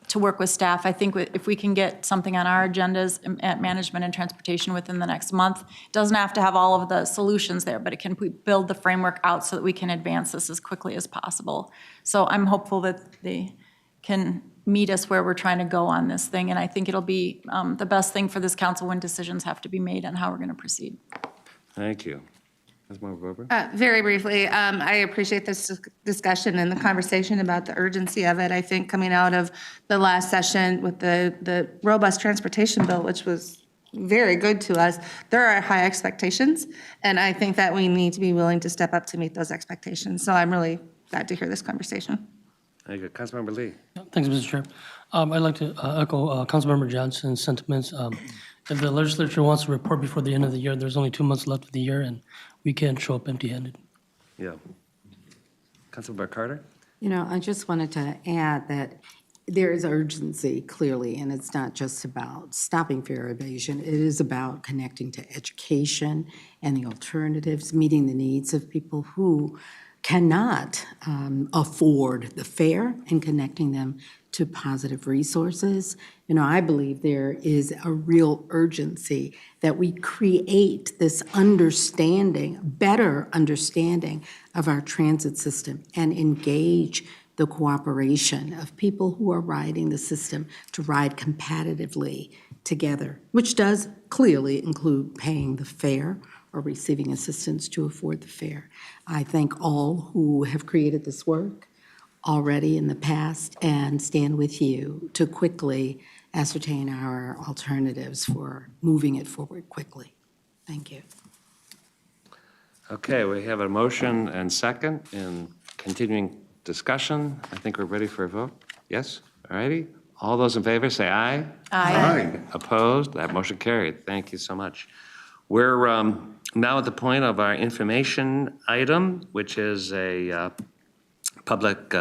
to work with staff. I think if we can get something on our agendas at management and transportation within the next month, it doesn't have to have all of the solutions there, but it can build the framework out so that we can advance this as quickly as possible. So I'm hopeful that they can meet us where we're trying to go on this thing, and I think it'll be the best thing for this council when decisions have to be made on how we're going to proceed. Thank you. Councilmember Bober? Very briefly, I appreciate this discussion and the conversation about the urgency of it. I think coming out of the last session with the robust transportation bill, which was very good to us, there are high expectations, and I think that we need to be willing to step up to meet those expectations. So I'm really glad to hear this conversation. Thank you. Councilmember Lee. Thanks, Mr. Chair. I'd like to echo Councilmember Johnson's sentiments. If the legislature wants to report before the end of the year, there's only 2 months left of the year, and we can't show up empty-handed. Yeah. Councilmember Carter? I just wanted to add that there is urgency, clearly, and it's not just about stopping fare evasion. It is about connecting to education and the alternatives, meeting the needs of people who cannot afford the fare and connecting them to positive resources. I believe there is a real urgency that we create this understanding, better understanding of our transit system and engage the cooperation of people who are riding the system to ride competitively together, which does clearly include paying the fare or receiving assistance to afford the fare. I thank all who have created this work already in the past and stand with you to quickly ascertain our alternatives for moving it forward quickly. Thank you. Okay, we have a motion and second in continuing discussion. I think we're ready for a vote. Yes? All righty. All those in favor say aye. Aye. Opposed? That motion carried. Thank you so much. We're now at the point of our information item, which is a public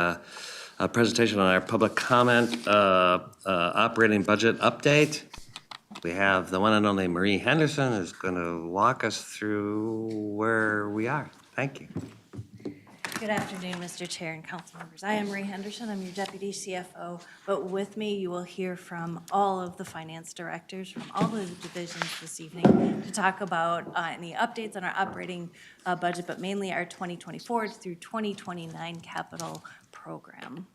presentation on our public comment operating budget update. We have the one and only Marie Henderson is going to walk us through where we are. Thank you. Good afternoon, Mr. Chair and council members. I am Marie Henderson. I'm your deputy CFO, but with me you will hear from all of the finance directors from all the divisions this evening to talk about any updates on our operating budget, but mainly our 2024 through 2029 capital program.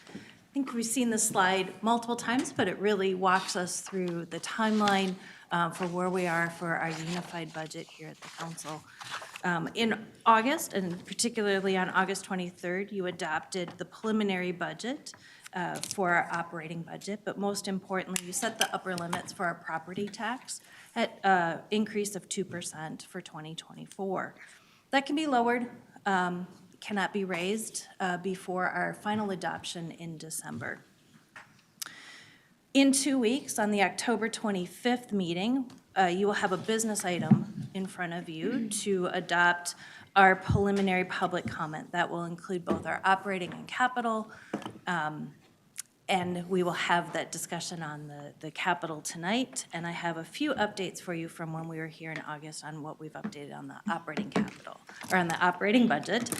I think we've seen this slide multiple times, but it really walks us through the timeline for where we are for our unified budget here at the council. In August, and particularly on August 23rd, you adopted the preliminary budget for our operating budget, but most importantly, you set the upper limits for our property tax at increase of 2% for 2024. That can be lowered, cannot be raised before our final adoption in December. In 2 weeks, on the October 25th meeting, you will have a business item in front of you to adopt our preliminary public comment. That will include both our operating and capital, and we will have that discussion on the capital tonight. And I have a few updates for you from when we were here in August on what we've updated on the operating capital, or on the operating budget.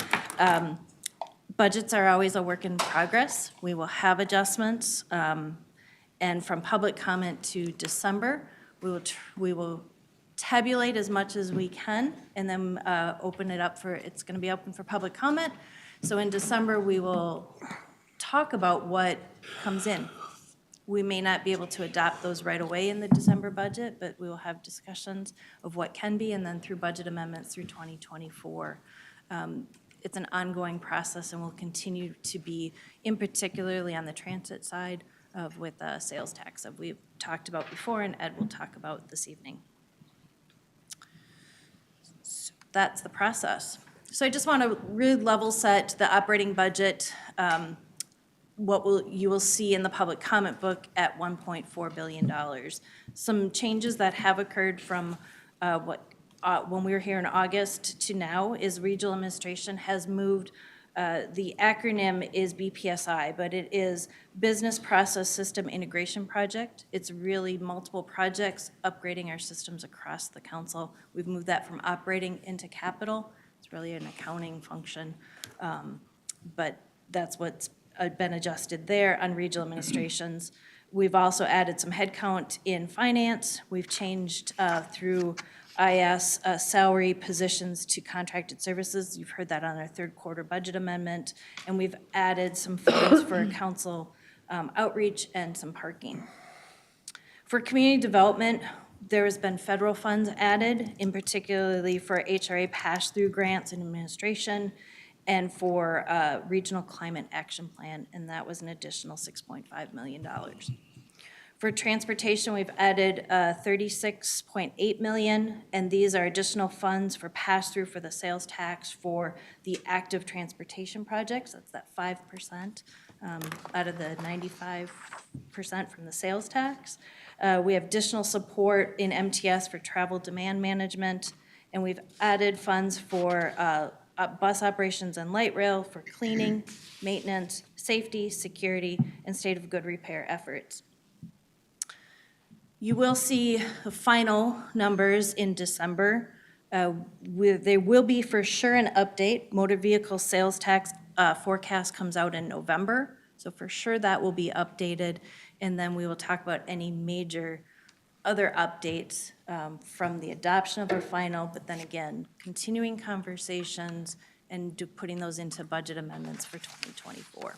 Budgets are always a work in progress. We will have adjustments. And from public comment to December, We will tabulate as much as we can and then open it up for, it's going to be open for public comment. So in December, we will talk about what comes in. We may not be able to adopt those right away in the December budget, but we will have discussions of what can be, and then through budget amendments through 2024. It's an ongoing process and will continue to be, in particularly on the transit side with sales tax that we've talked about before and Ed will talk about this evening. So that's the process. So I just want to really level set the operating budget. You will see in the public comment book at $1.4 billion. Some changes that have occurred from when we were here in August to now is regional administration has moved, the acronym is BPSI, but it is Business Process System Integration Project. It's really multiple projects upgrading our systems across the council. We've moved that from operating into capital. It's really an accounting function, but that's what's been adjusted there on regional administrations. We've also added some headcount in finance. We've changed through IS salary positions to contracted services. You've heard that on our third quarter budget amendment. And we've added some funds for council outreach and some parking. For community development, there has been federal funds added, in particularly for HRA pass-through grants and administration, and for Regional Climate Action Plan, and that was an additional $6.5 million. For transportation, we've added $36.8 million, and these are additional funds for pass-through for the sales tax for the active transportation projects. That's that 5% out of the 95% from the sales tax. We have additional support in MTS for travel demand management, and we've added funds for bus operations and light rail for cleaning, maintenance, safety, security, and state of good repair efforts. You will see the final numbers in December. There will be for sure an update. Motor vehicle sales tax forecast comes out in November, so for sure that will be updated. And then we will talk about any major other updates from the adoption of our final, but then again, continuing conversations and putting those into budget amendments for 2024.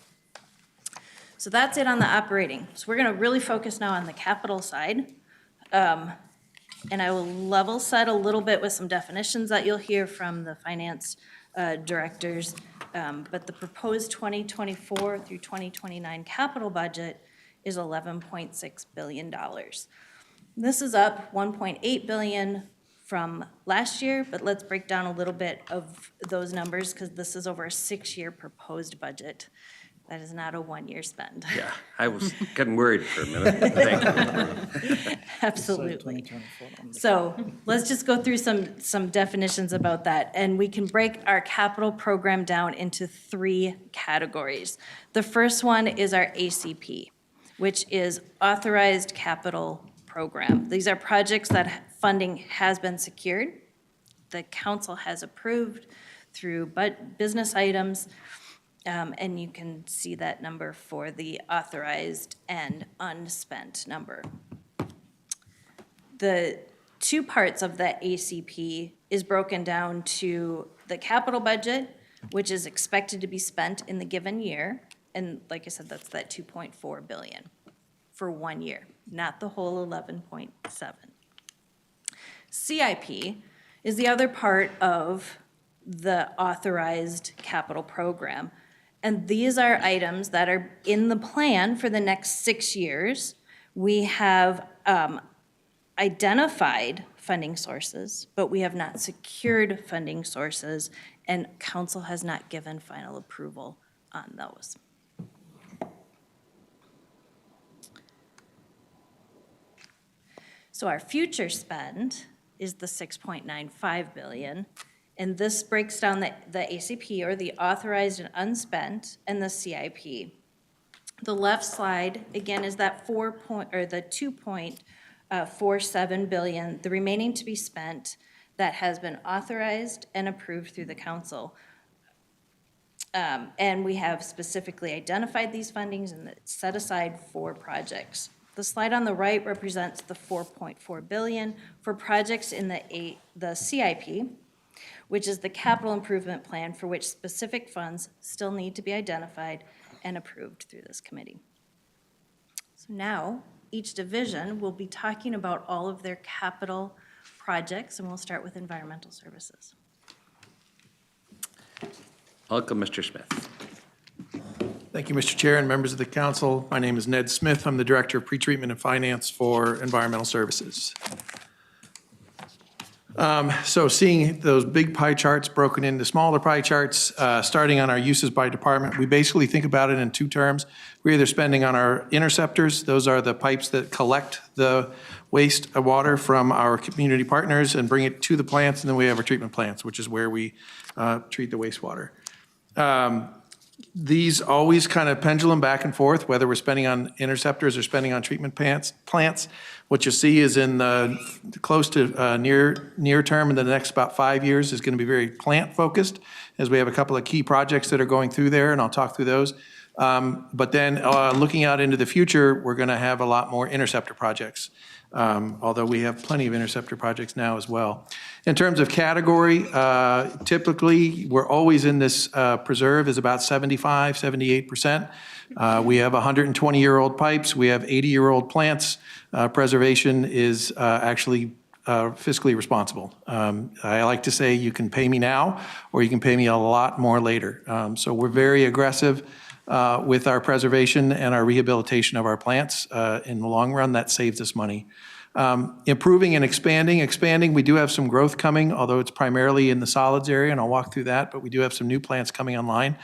So that's it on the operating. So we're going to really focus now on the capital side. And I will level set a little bit with some definitions that you'll hear from the finance directors. But the proposed 2024 through 2029 capital budget is $11.6 billion. This is up $1.8 billion from last year, but let's break down a little bit of those numbers because this is over a 6-year proposed budget. That is not a 1-year spend. Yeah, I was getting worried for a minute. Thank you. Absolutely. So let's just go through some definitions about that. And we can break our capital program down into 3 categories. The first one is our ACP, which is Authorized Capital Program. These are projects that funding has been secured. The council has approved through business items. And you can see that number for the authorized and unspent number. The 2 parts of the ACP is broken down to the capital budget, which is expected to be spent in the given year. And like I said, that's that $2.4 billion for 1 year, not the whole 11.7. CIP is the other part of the authorized capital program. And these are items that are in the plan for the next 6 years. We have identified funding sources, but we have not secured funding sources, and council has not given final approval on those. So our future spend is the $6.95 billion. And this breaks down the ACP, or the authorized and unspent, and the CIP. The left slide, again, is that the $2.47 billion, the remaining to be spent, that has been authorized and approved through the council. And we have specifically identified these fundings and set aside for projects. The slide on the right represents the 4.4 billion for projects in the CIP, which is the capital improvement plan for which specific funds still need to be identified and approved through this committee. So now, each division will be talking about all of their capital projects, and we'll start with environmental services. Welcome, Mr. Smith. Thank you, Mr. Chair and members of the council. My name is Ned Smith. I'm the Director of Pretreatment and Finance for Environmental Services. So seeing those big pie charts broken into smaller pie charts, starting on our uses by department, we basically think about it in two terms. We're either spending on our interceptors. Those are the pipes that collect the waste water from our community partners and bring it to the plants. And then we have our treatment plants, which is where we treat the wastewater. These always kind of pendulum back and forth, whether we're spending on interceptors or spending on treatment plants. What you see is in the close to near term in the next about 5 years is going to be very plant focused, as we have a couple of key projects that are going through there, and I'll talk through those. But then looking out into the future, we're going to have a lot more interceptor projects, although we have plenty of interceptor projects now as well. In terms of category, typically we're always in this preserve is about 75, 78%. We have 120-year-old pipes. We have 80-year-old plants. Preservation is actually fiscally responsible. I like to say you can pay me now or you can pay me a lot more later. So we're very aggressive with our preservation and our rehabilitation of our plants. In the long run, that saves us money. Improving and expanding, we do have some growth coming, although it's primarily in the solids area, and I'll walk through that, but we do have some new plants coming online.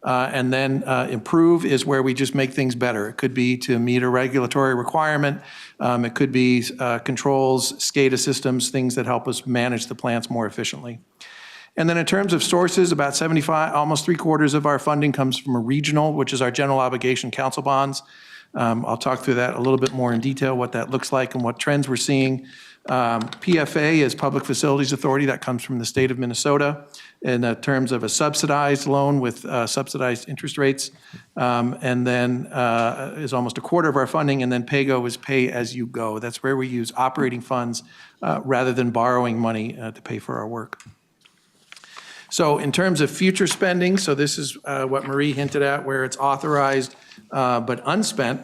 And then improve is where we just make things better. It could be to meet a regulatory requirement. It could be controls, SCADA systems, things that help us manage the plants more efficiently. And then in terms of sources, about 75, almost 3/4 of our funding comes from a regional, which is our general obligation council bonds. I'll talk through that a little bit more in detail, what that looks like and what trends we're seeing. PFA is Public Facilities Authority. That comes from the state of Minnesota in terms of a subsidized loan with subsidized interest rates. And then is almost 1/4 of our funding. And then PAYGO is pay as you go. That's where we use operating funds rather than borrowing money to pay for our work. So in terms of future spending, so this is what Marie hinted at, where it's authorized but unspent.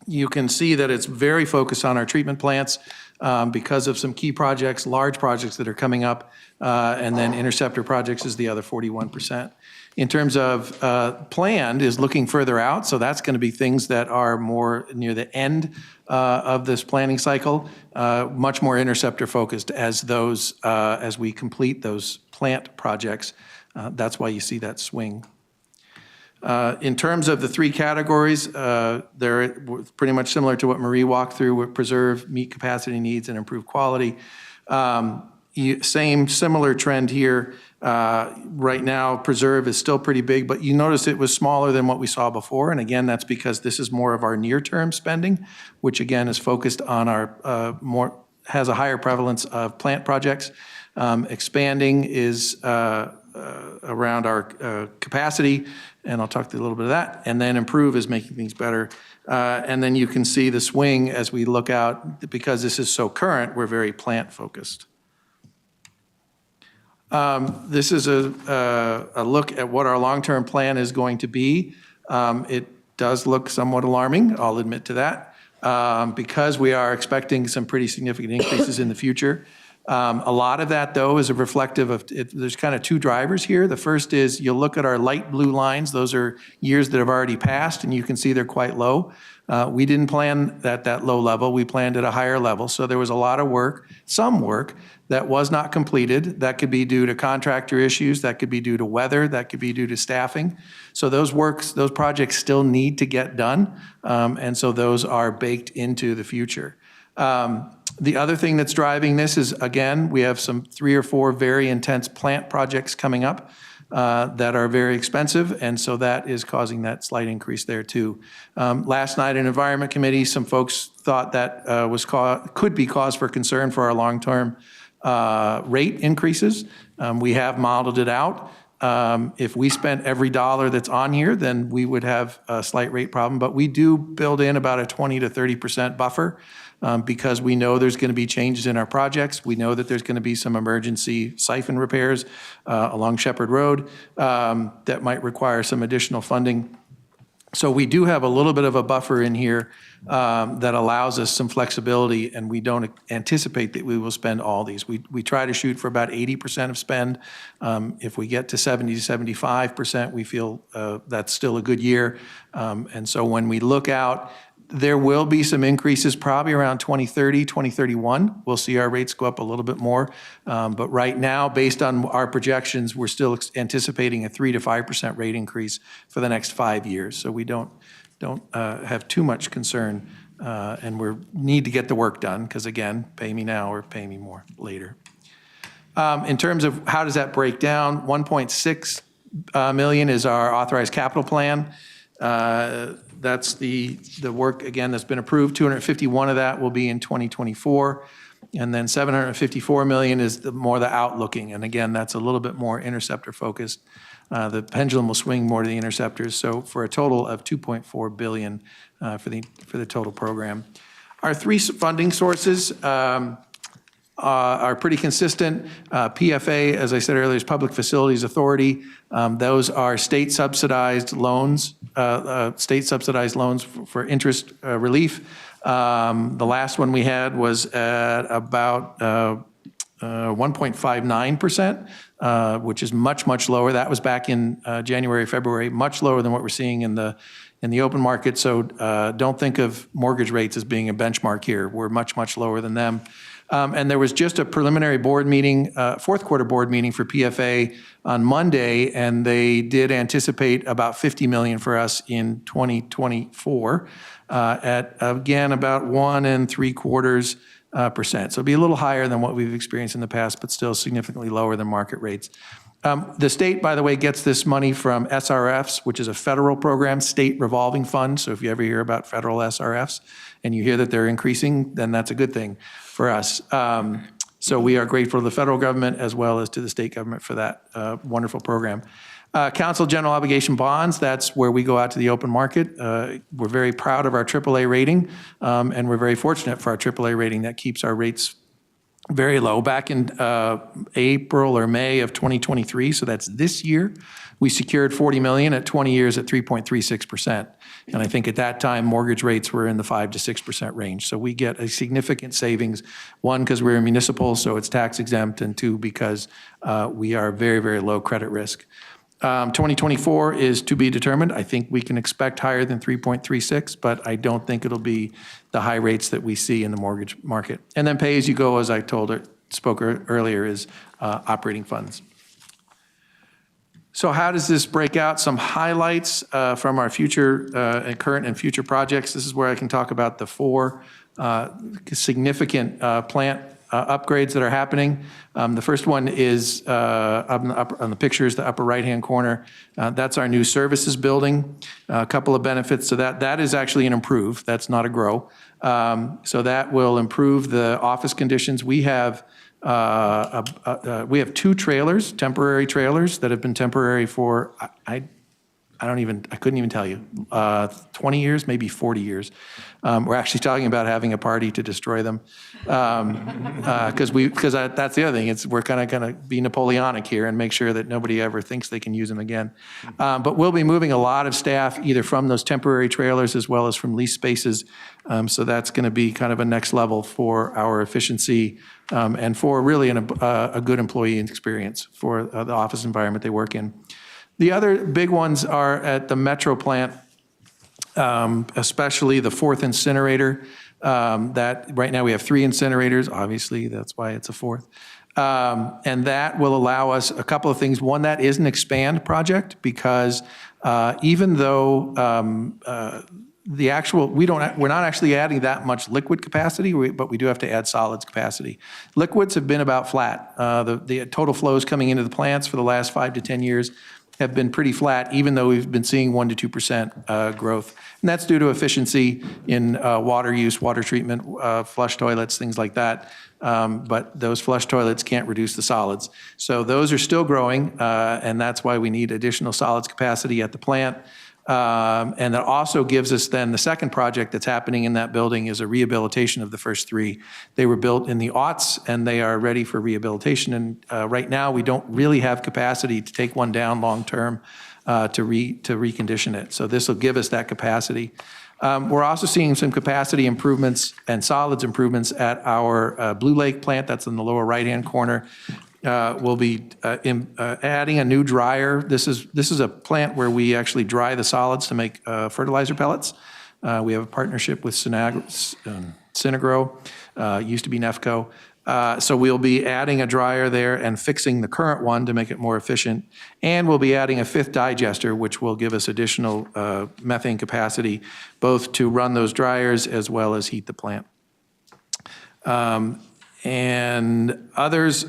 You can see that it's very focused on our treatment plants because of some key projects, large projects that are coming up, and then interceptor projects is the other 41%. In terms of planned is looking further out, so that's going to be things that are more near the end of this planning cycle, much more interceptor focused as as we complete those plant projects. That's why you see that swing. In terms of the three categories, they're pretty much similar to what Marie walked through with preserve, meet capacity needs, and improve quality. Similar trend here. Right now, preserve is still pretty big, but you notice it was smaller than what we saw before. And again, that's because this is more of our near-term spending, which again is focused on our has a higher prevalence of plant projects. Expanding is around our capacity, and I'll talk to you a little bit of that. And then improve is making things better. And then you can see the swing as we look out. Because this is so current, we're very plant focused. This is a look at what our long-term plan is going to be. It does look somewhat alarming, I'll admit to that, because we are expecting some pretty significant increases in the future. A lot of that, though, is a reflective of, there's kind of two drivers here. The first is you'll look at our light blue lines. Those are years that have already passed, and you can see they're quite low. We didn't plan at that low level. We planned at a higher level. So there was a lot of work, some work, that was not completed. That could be due to contractor issues. That could be due to weather. That could be due to staffing. So those projects still need to get done. And so those are baked into the future. The other thing that's driving this is, again, we have some 3 or 4 very intense plant projects coming up that are very expensive, and so that is causing that slight increase there too. Last night in Environment Committee, some folks thought that could be cause for concern for our long-term rate increases. We have modeled it out. If we spent every dollar that's on here, then we would have a slight rate problem. But we do build in about a 20 to 30% buffer because we know there's going to be changes in our projects. We know that there's going to be some emergency siphon repairs along Shepherd Road that might require some additional funding. So we do have a little bit of a buffer in here that allows us some flexibility, and we don't anticipate that we will spend all these. We try to shoot for about 80% of spend. If we get to 70 to 75%, we feel that's still a good year. And so when we look out, there will be some increases probably around 2030, 2031. We'll see our rates go up a little bit more. But right now, based on our projections, we're still anticipating a 3 to 5% rate increase for the next 5 years. So we don't have too much concern, and we need to get the work done because, again, pay me now or pay me more later. In terms of how does that break down, 1.6 million is our authorized capital plan. That's the work, again, that's been approved. 251 of that will be in 2024. And then 754 million is more the outlooking. And again, that's a little bit more interceptor focused. The pendulum will swing more to the interceptors. So for a total of 2.4 billion for the total program. Our three funding sources are pretty consistent. PFA, as I said earlier, is Public Facilities Authority. Those are state subsidized loans, for interest relief. The last one we had was at about 1.59%, which is much, much lower. That was back in January, February, much lower than what we're seeing in the open market. So don't think of mortgage rates as being a benchmark here. We're much, much lower than them. And there was just a preliminary board meeting, fourth quarter board meeting for PFA on Monday, and they did anticipate about $50 million for us in 2024 at, again, about 1 3/4%. So it'll be a little higher than what we've experienced in the past, but still significantly lower than market rates. The state, by the way, gets this money from SRFs, which is a federal program, state revolving fund. So if you ever hear about federal SRFs and you hear that they're increasing, then that's a good thing for us. So we are grateful to the federal government as well as to the state government for that wonderful program. Council general obligation bonds, that's where we go out to the open market. We're very proud of our AAA rating, and we're very fortunate for our AAA rating that keeps our rates very low. Back in April or May of 2023, so that's this year, we secured $40 million at 20 years at 3.36%. And I think at that time, mortgage rates were in the 5 to 6% range. So we get a significant savings, one, because we're a municipal, so it's tax exempt, and two, because we are very, very low credit risk. 2024 is to be determined. I think we can expect higher than 3.36, but I don't think it'll be the high rates that we see in the mortgage market. And then pay as you go, as I spoke earlier, is operating funds. So how does this break out? Some highlights from our future and current and future projects. This is where I can talk about the 4 significant plant upgrades that are happening. The first one is on the pictures, the upper right-hand corner. That's our new services building. A couple of benefits to that. That is actually an improve. That's not a grow. So that will improve the office conditions. We have 2 trailers, temporary trailers that have been temporary for, I couldn't even tell you, 20 years, maybe 40 years. We're actually talking about having a party to destroy them. Because that's the other thing, we're kind of going to be Napoleonic here and make sure that nobody ever thinks they can use them again. But we'll be moving a lot of staff either from those temporary trailers as well as from lease spaces. So that's going to be kind of a next level for our efficiency and for really a good employee experience for the office environment they work in. The other big ones are at the Metro plant, especially the 4th incinerator. That right now we have 3 incinerators. Obviously, that's why it's a 4th. And that will allow us a couple of things. One, that is an expand project because even though we're not actually adding that much liquid capacity, but we do have to add solids capacity. Liquids have been about flat. The total flows coming into the plants for the last 5 to 10 years have been pretty flat, even though we've been seeing 1% to 2% growth. And that's due to efficiency in water use, water treatment, flush toilets, things like that. But those flush toilets can't reduce the solids. So those are still growing, and that's why we need additional solids capacity at the plant. And that also gives us then the second project that's happening in that building is a rehabilitation of the first three. They were built in the aughts and they are ready for rehabilitation. And right now we don't really have capacity to take one down long-term to recondition it. So this will give us that capacity. We're also seeing some capacity improvements and solids improvements at our Blue Lake plant that's in the lower right-hand corner. We'll be adding a new dryer. This is a plant where we actually dry the solids to make fertilizer pellets. We have a partnership with Synagro, used to be Nefco. So we'll be adding a dryer there and fixing the current one to make it more efficient. And we'll be adding a fifth digester, which will give us additional methane capacity, both to run those dryers as well as heat the plant. And others,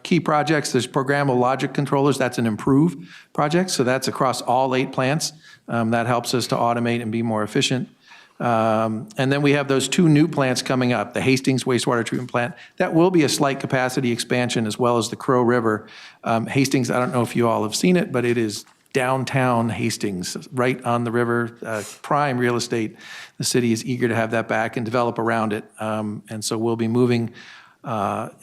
key projects, there's programmable logic controllers. That's an improved project. So that's across all 8 plants. That helps us to automate and be more efficient. And then we have those 2 new plants coming up, the Hastings wastewater treatment plant. That will be a slight capacity expansion as well as the Crow River. Hastings, I don't know if you all have seen it, but it is downtown Hastings, right on the river, prime real estate. The city is eager to have that back and develop around it. And so we'll be moving out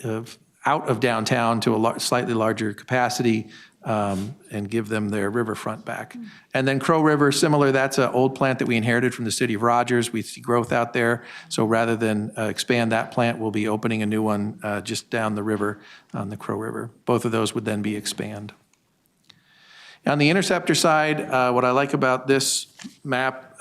of downtown to a slightly larger capacity and give them their riverfront back. And then Crow River, similar, that's an old plant that we inherited from the city of Rogers. We see growth out there. So rather than expand that plant, we'll be opening a new one just down the river on the Crow River. Both of those would then be expand. On the interceptor side, what I like about this map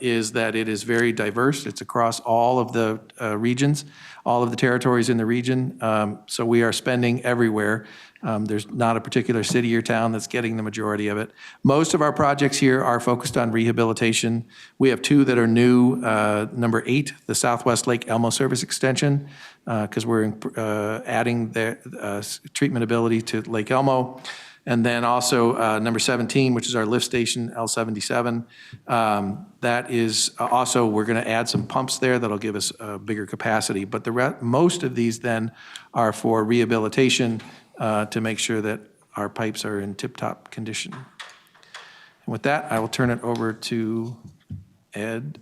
is that it is very diverse. It's across all of the regions, all of the territories in the region. So we are spending everywhere. There's not a particular city or town that's getting the majority of it. Most of our projects here are focused on rehabilitation. We have 2 that are new. Number 8, the Southwest Lake Elmo Service Extension, because we're adding the treatment ability to Lake Elmo. And then also number 17, which is our lift station, L77. That is also, we're going to add some pumps there that'll give us a bigger capacity. But most of these then are for rehabilitation to make sure that our pipes are in tip-top condition. And with that, I will turn it over to Ed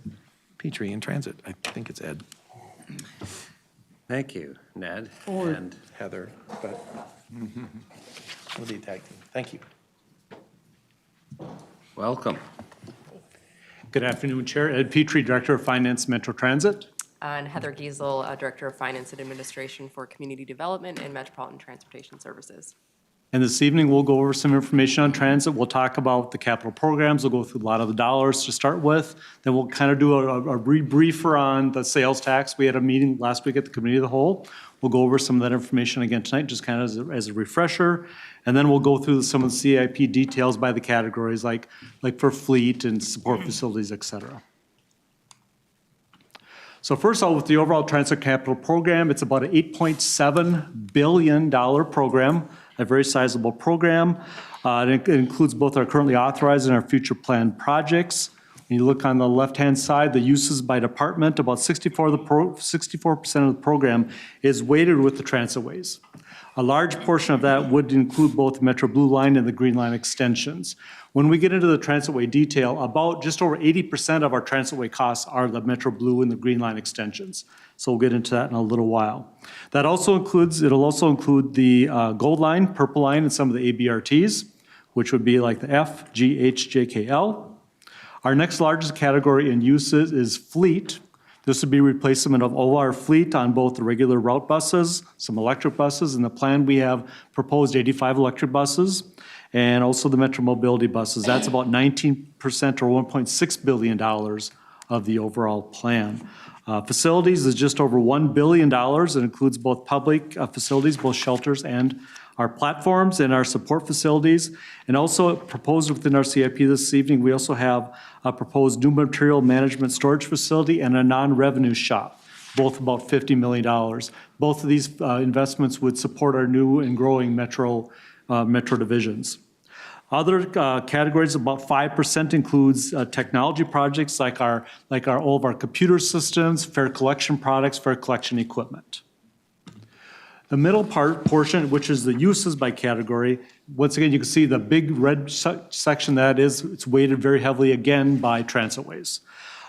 Petrie in Transit. I think it's Ed. Thank you, Ned. Or and Heather, but we'll be tag team. Thank you. Welcome. Good afternoon, Chair. Ed Petrie, Director of Finance, Metro Transit. And Heather Giesel, Director of Finance and Administration for Community Development and Metropolitan Transportation Services. And this evening, we'll go over some information on transit. We'll talk about the capital programs. We'll go through a lot of the dollars to start with. Then we'll kind of do a rebriefer on the sales tax. We had a meeting last week at the Committee of the Whole. We'll go over some of that information again tonight, just kind of as a refresher. And then we'll go through some of the CIP details by the categories, like for fleet and support facilities, et cetera. So first of all, with the overall transit capital program, it's about an $8.7 billion program, a very sizable program. It includes both our currently authorized and our future planned projects. When you look on the left-hand side, the uses by department, about 64% of the program is weighted with the transitways. A large portion of that would include both the Metro Blue Line and the Green Line extensions. When we get into the transitway detail, about just over 80% of our transitway costs are the Metro Blue and the Green Line extensions. So we'll get into that in a little while. That also includes, it'll also include the Gold Line, Purple Line, and some of the ABRTs, which would be like the F, G, H, J, K, L. Our next largest category in uses is fleet. This would be replacement of all our fleet on both the regular route buses, some electric buses. In the plan, we have proposed 85 electric buses and also the Metro Mobility buses. That's about 19% or $1.6 billion of the overall plan. Facilities is just over $1 billion. It includes both public facilities, both shelters and our platforms and our support facilities. And also proposed within our CIP this evening, we also have a proposed new material management storage facility and a non-revenue shop, both about $50 million. Both of these investments would support our new and growing metro divisions. Other categories, about 5% includes technology projects like all of our computer systems, fare collection products, fare collection equipment. The middle portion, which is the uses by category, once again, you can see the big red section that is, it's weighted very heavily again by transitways.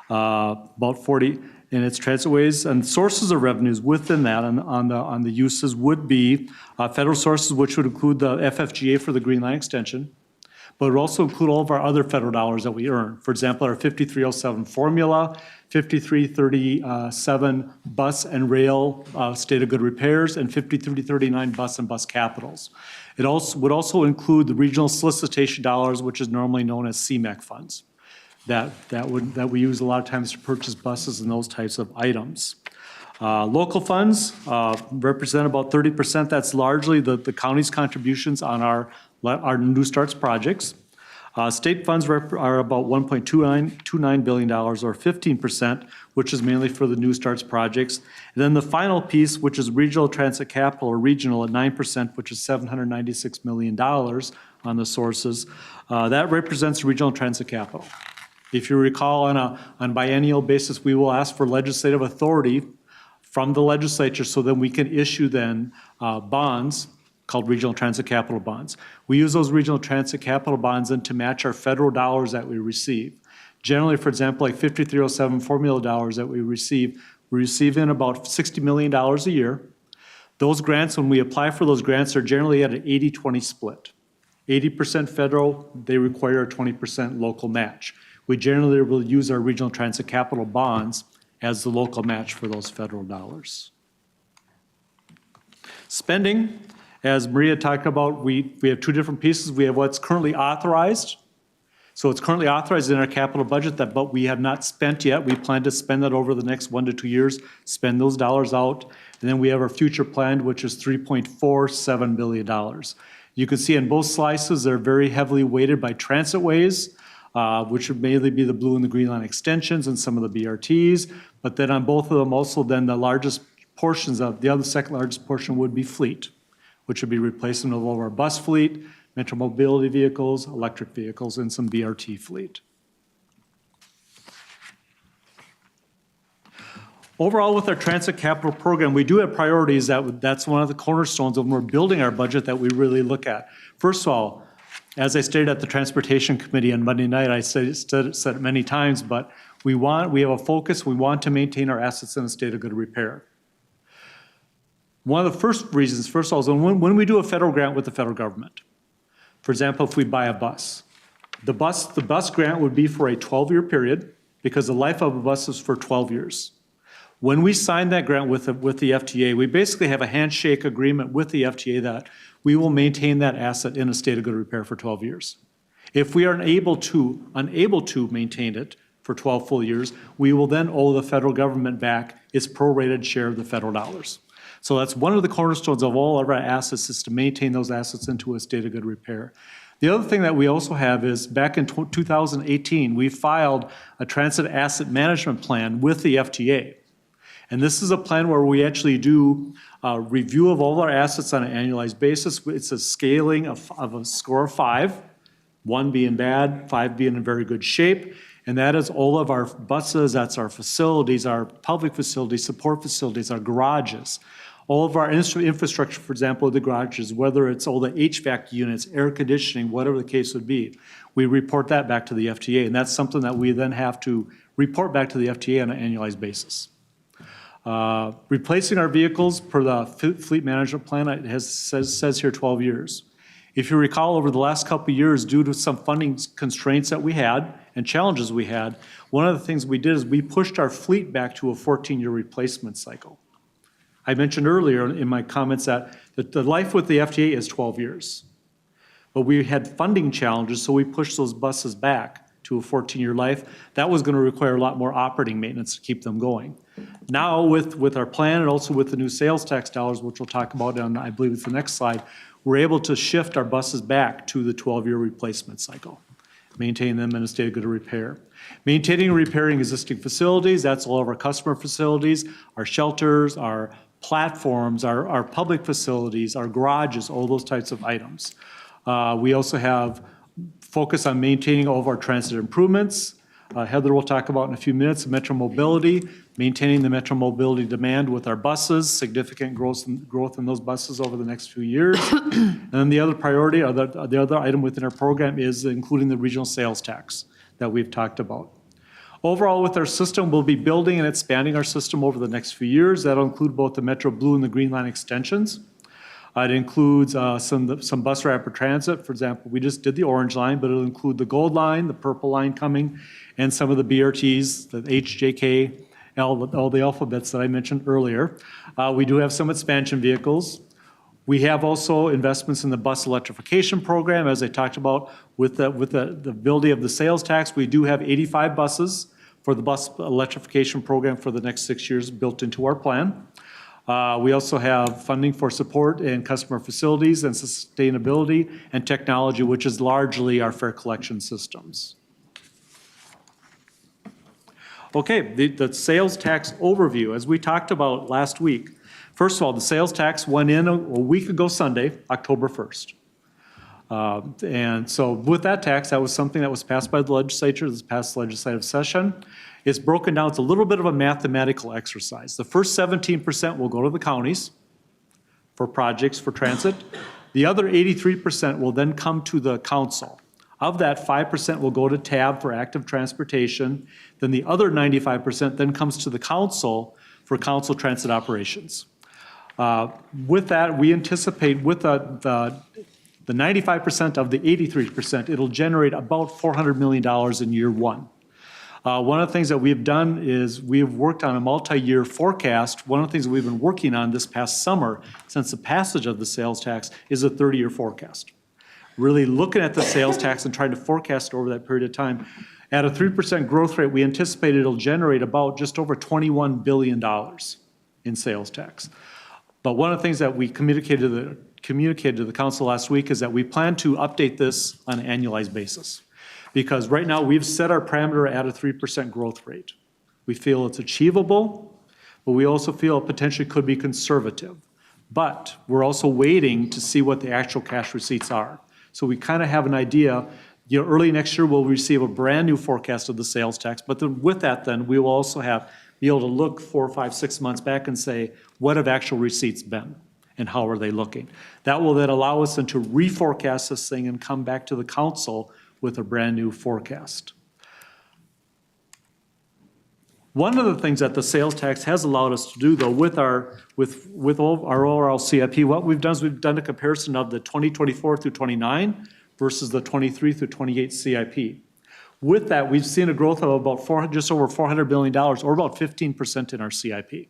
About 40 in its transitways, and sources of revenues within that on the uses would be federal sources, which would include the FFGA for the Green Line extension, but it would also include all of our other federal dollars that we earn. For example, our 5307 formula, 5337 bus and rail state of good repairs, and 5339 bus and bus capitals. It also would also include the regional solicitation dollars, which is normally known as CMAQ funds, that we use a lot of times to purchase buses and those types of items. Local funds represent about 30%. That's largely the county's contributions on our New Starts projects. State funds are about $1.29 billion, or 15%, which is mainly for the New Starts projects. And then the final piece, which is regional transit capital, or regional, at 9%, which is $796 million on the sources. That represents regional transit capital. If you recall, on biennial basis, we will ask for legislative authority from the legislature so that we can issue then bonds called regional transit capital bonds. We use those regional transit capital bonds then to match our federal dollars that we receive. Generally, for example, like 5307 formula dollars that we receive in about $60 million a year. Those grants, when we apply for those grants, are generally at an 80-20 split. 80% federal, they require a 20% local match. We generally will use our regional transit capital bonds as the local match for those federal dollars. Spending, as Maria talked about, we have two different pieces. We have what's currently authorized. So it's currently authorized in our capital budget, but we have not spent yet. We plan to spend that over the next 1 to 2 years, spend those dollars out. And then we have our future plan, which is $3.47 billion. You can see in both slices, they're very heavily weighted by transitways, which would mainly be the blue and the green line extensions and some of the BRTs. But then on both of them also, then the largest portions of, the other second largest portion would be fleet, which would be replacement of all of our bus fleet, metro mobility vehicles, electric vehicles, and some BRT fleet. Overall, with our transit capital program, we do have priorities that's one of the cornerstones of when we're building our budget that we really look at. First of all, as I stated at the Transportation Committee on Monday night, I said it many times, but we have a focus, we want to maintain our assets in a state of good repair. One of the first reasons, first of all, is when we do a federal grant with the federal government. For example, if we buy a bus, the bus grant would be for a 12-year period because the life of a bus is for 12 years. When we sign that grant with the FTA, we basically have a handshake agreement with the FTA that we will maintain that asset in a state of good repair for 12 years. If we are unable to maintain it for 12 full years, we will then owe the federal government back its prorated share of the federal dollars. So that's one of the cornerstones of all of our assets, is to maintain those assets into a state of good repair. The other thing that we also have is back in 2018, we filed a transit asset management plan with the FTA. And this is a plan where we actually do a review of all our assets on an annualized basis. It's a scaling of a score of 5, 1 being bad, 5 being in very good shape. And that is all of our buses, that's our facilities, our public facilities, support facilities, our garages. All of our infrastructure, for example, the garages, whether it's all the HVAC units, air conditioning, whatever the case would be, we report that back to the FTA. And that's something that we then have to report back to the FTA on an annualized basis. Replacing our vehicles per the fleet management plan, it says here 12 years. If you recall, over the last couple of years, due to some funding constraints that we had and challenges we had, one of the things we did is we pushed our fleet back to a 14-year replacement cycle. I mentioned earlier in my comments that the life with the FTA is 12 years. But we had funding challenges, so we pushed those buses back to a 14-year life. That was going to require a lot more operating maintenance to keep them going. Now, with our plan and also with the new sales tax dollars, which we'll talk about on, I believe it's the next slide, we're able to shift our buses back to the 12-year replacement cycle, maintain them in a state of good repair. Maintaining and repairing existing facilities, that's all of our customer facilities, our shelters, our platforms, our public facilities, our garages, all those types of items. We also have focus on maintaining all of our transit improvements. Heather will talk about in a few minutes, Metro Mobility, maintaining the Metro Mobility demand with our buses, significant growth in those buses over the next few years. And then the other priority, or the other item within our program is including the regional sales tax that we've talked about. Overall, with our system, we'll be building and expanding our system over the next few years. That'll include both the Metro Blue and the Green Line extensions. It includes some bus rapid transit. For example, we just did the Orange Line, but it'll include the Gold Line, the Purple Line coming, and some of the BRTs, the H, J, K, L, all the alphabets that I mentioned earlier. We do have some expansion vehicles. We have also investments in the bus electrification program, as I talked about with the ability of the sales tax. We do have 85 buses for the bus electrification program for the next 6 years built into our plan. We also have funding for support in customer facilities and sustainability and technology, which is largely our fare collection systems. Okay, the sales tax overview, as we talked about last week. First of all, the sales tax went in a week ago Sunday, October 1st. And so with that tax, that was something that was passed by the legislature this past legislative session. It's broken down. It's a little bit of a mathematical exercise. The first 17% will go to the counties for projects for transit. The other 83% will then come to the council. Of that, 5% will go to TAB for active transportation. Then the other 95% then comes to the council for council transit operations. With that, we anticipate with the 95% of the 83%, it'll generate about $400 million in year one. One of the things that we've done is we've worked on a multi-year forecast. One of the things that we've been working on this past summer since the passage of the sales tax is a 30-year forecast. Really looking at the sales tax and trying to forecast over that period of time. At a 3% growth rate, we anticipate it'll generate about just over $21 billion in sales tax. But one of the things that we communicated to the council last week is that we plan to update this on an annualized basis. Because right now we've set our parameter at a 3% growth rate. We feel it's achievable, but we also feel it potentially could be conservative. But we're also waiting to see what the actual cash receipts are. So we kind of have an idea. Early next year we'll receive a brand new forecast of the sales tax. But then with that, then we will also be able to look 4, 5, 6 months back and say, what have actual receipts been? And how are they looking? That will then allow us then to reforecast this thing and come back to the council with a brand new forecast. One of the things that the sales tax has allowed us to do, though, with our overall CIP, what we've done is we've done a comparison of the 2024 through 29 versus the 23 through 28 CIP. With that, we've seen a growth of about just over $400 billion, or about 15% in our CIP.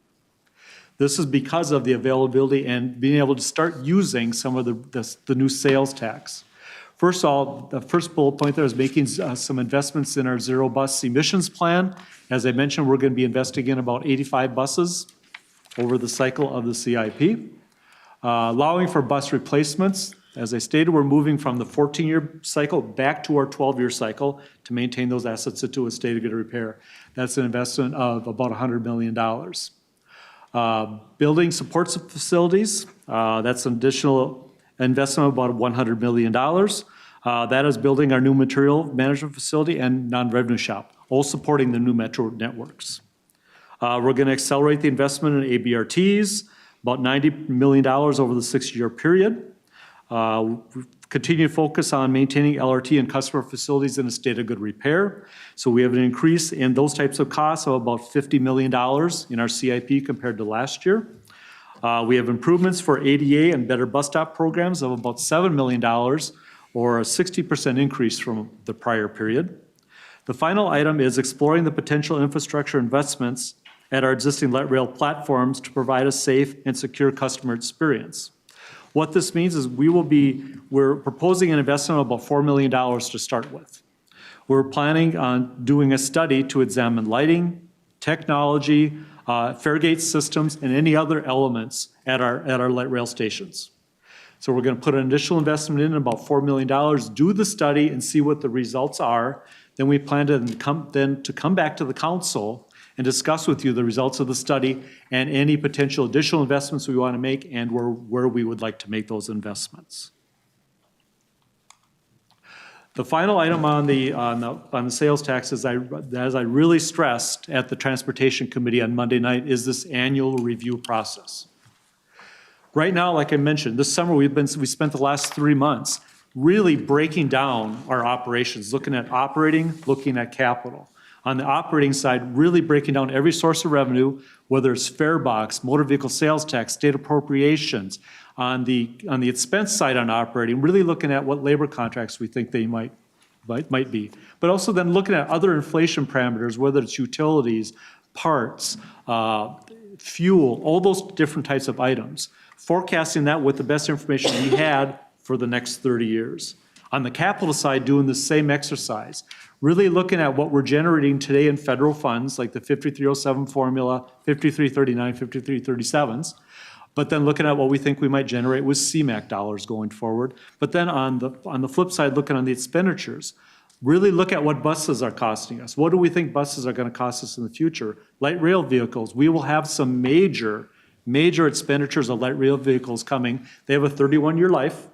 This is because of the availability and being able to start using some of the new sales tax. First of all, the first bullet point there is making some investments in our zero bus emissions plan. As I mentioned, we're going to be investing in about 85 buses over the cycle of the CIP. Allowing for bus replacements. As I stated, we're moving from the 14-year cycle back to our 12-year cycle to maintain those assets into a state of good repair. That's an investment of about $100 million. Building supports facilities, that's an additional investment of about $100 million. That is building our new material management facility and non-revenue shop, all supporting the new metro networks. We're going to accelerate the investment in ABRTs, about $90 million over the 6-year period. Continue to focus on maintaining LRT and customer facilities in a state of good repair. So we have an increase in those types of costs of about $50 million in our CIP compared to last year. We have improvements for ADA and better bus stop programs of about $7 million, or a 60% increase from the prior period. The final item is exploring the potential infrastructure investments at our existing light rail platforms to provide a safe and secure customer experience. What this means is we're proposing an investment of about $4 million to start with. We're planning on doing a study to examine lighting, technology, fare gate systems, and any other elements at our light rail stations. So we're going to put an additional investment in about $4 million, do the study and see what the results are. Then we plan to come back to the council and discuss with you the results of the study and any potential additional investments we want to make and where we would like to make those investments. The final item on the sales tax is, as I really stressed at the Transportation Committee on Monday night, is this annual review process. Right now, like I mentioned, this summer we spent the last 3 months really breaking down our operations, looking at operating, looking at capital. On the operating side, really breaking down every source of revenue, whether it's fare box, motor vehicle sales tax, state appropriations. On the expense side on operating, really looking at what labor contracts we think they might be. But also then looking at other inflation parameters, whether it's utilities, parts, fuel, all those different types of items. Forecasting that with the best information we had for the next 30 years. On the capital side, doing the same exercise. Really looking at what we're generating today in federal funds, like the 5307 formula, 5339, 5337s. But then looking at what we think we might generate with CMAQ dollars going forward. But then on the flip side, looking on the expenditures. Really look at what buses are costing us. What do we think buses are going to cost us in the future? Light rail vehicles. We will have some major expenditures of light rail vehicles coming. They have a 31-year life.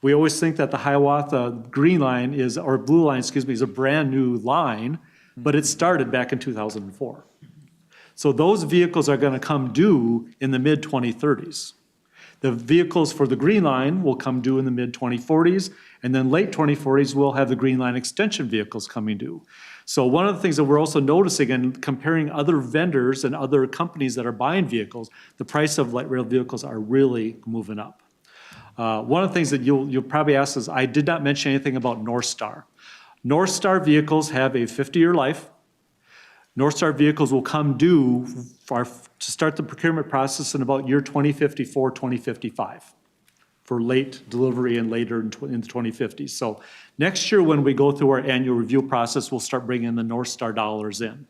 We always think that the Hiawatha green line or blue line, is a brand new line, but it started back in 2004. So those vehicles are going to come due in the mid-2030s. The vehicles for the green line will come due in the mid-2040s, and then late 2040s we'll have the green line extension vehicles coming due. So one of the things that we're also noticing and comparing other vendors and other companies that are buying vehicles, the price of light rail vehicles are really moving up. One of the things that you'll probably ask is, I did not mention anything about North Star. North Star vehicles have a 50-year life. North Star vehicles will come due to start the procurement process in about year 2054, 2055 for late delivery and later in the 2050s. So next year when we go through our annual review process, we'll start bringing the North Star dollars in.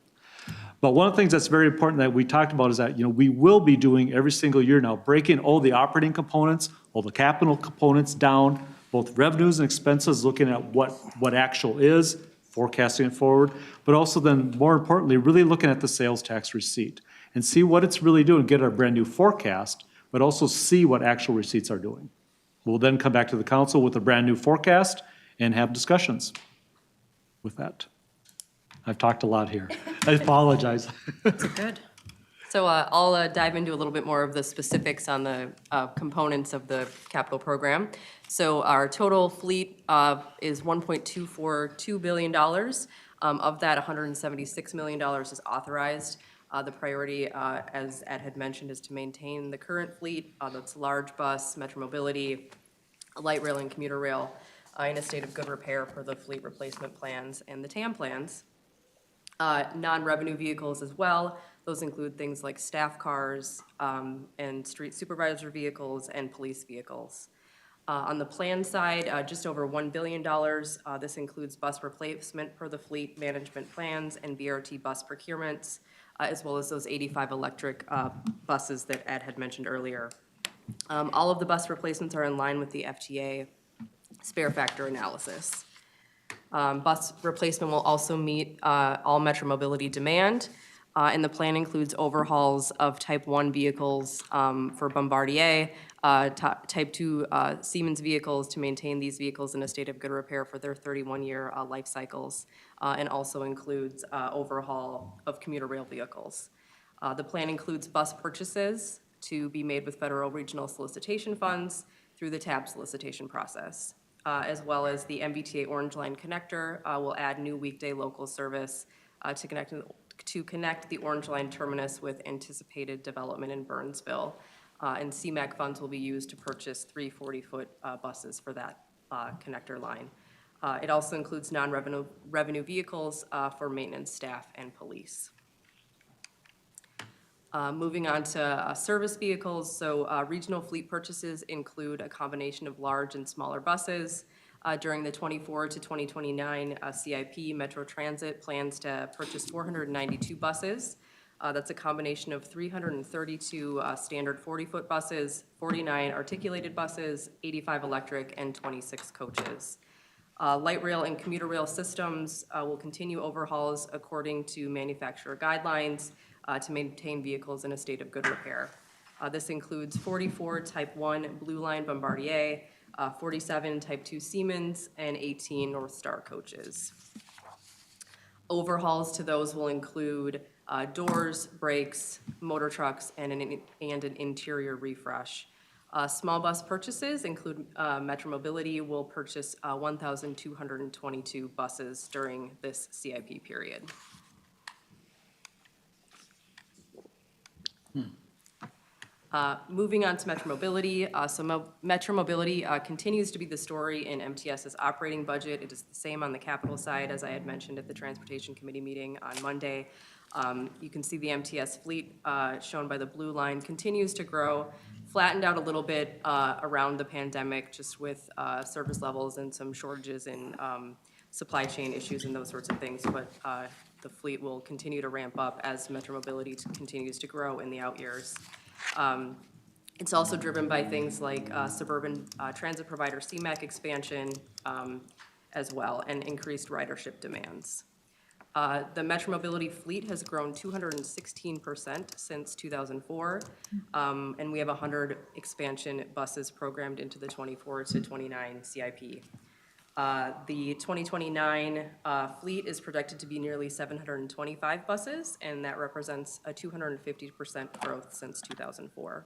But one of the things that's very important that we talked about is that we will be doing every single year now, breaking all the operating components, all the capital components down, both revenues and expenses, looking at what actual is, forecasting it forward, but also then more importantly, really looking at the sales tax receipt and see what it's really doing, get a brand new forecast, but also see what actual receipts are doing. We'll then come back to the council with a brand new forecast and have discussions with that. I've talked a lot here. I apologize. That's good. So I'll dive into a little bit more of the specifics on the components of the capital program. So our total fleet is $1.242 billion. Of that, $176 million is authorized. The priority, as Ed had mentioned, is to maintain the current fleet. That's large bus, Metromobility, light rail, and commuter rail in a state of good repair for the fleet replacement plans and the TAM plans. Non-revenue vehicles as well. Those include things like staff cars and street supervisor vehicles and police vehicles. On the plan side, just over $1 billion. This includes bus replacement per the fleet management plans and BRT bus procurements, as well as those 85 electric buses that Ed had mentioned earlier. All of the bus replacements are in line with the FTA spare factor analysis. Bus replacement will also meet all Metromobility demand, and the plan includes overhauls of Type 1 vehicles for Bombardier, Type 2 Siemens vehicles to maintain these vehicles in a state of good repair for their 31-year life cycles, and also includes overhaul of commuter rail vehicles. The plan includes bus purchases to be made with federal regional solicitation funds through the TAB solicitation process. As well as the MBTA Orange Line connector will add new weekday local service to connect the Orange Line terminus with anticipated development in Burnsville. And CMAQ funds will be used to purchase 3 40-foot buses for that connector line. It also includes non-revenue vehicles for maintenance staff and police. Moving on to service vehicles, so regional fleet purchases include a combination of large and smaller buses. During the 24 to 2029 CIP, Metro Transit plans to purchase 492 buses. That's a combination of 332 standard 40-foot buses, 49 articulated buses, 85 electric, and 26 coaches. Light rail and commuter rail systems will continue overhauls according to manufacturer guidelines to maintain vehicles in a state of good repair. This includes 44 Type 1 Blue Line Bombardier, 47 Type 2 Siemens, and 18 North Star coaches. Overhauls to those will include doors, brakes, motor trucks, and an interior refresh. Small bus purchases include Metromobility will purchase 1,222 buses during this CIP period. Moving on to Metromobility. Metromobility continues to be the story in MTS's operating budget. It is the same on the capital side, as I had mentioned at the Transportation Committee meeting on Monday. You can see the MTS fleet, shown by the blue line, continues to grow, flattened out a little bit around the pandemic, just with service levels and some shortages in supply chain issues and those sorts of things. But the fleet will continue to ramp up as Metromobility continues to grow in the out years. It's also driven by things like suburban transit provider CMAQ expansion as well, and increased ridership demands. The Metromobility fleet has grown 216% since 2004, and we have 100 expansion buses programmed into the 24 to 29 CIP. The 2029 fleet is projected to be nearly 725 buses, and that represents a 250% growth since 2004.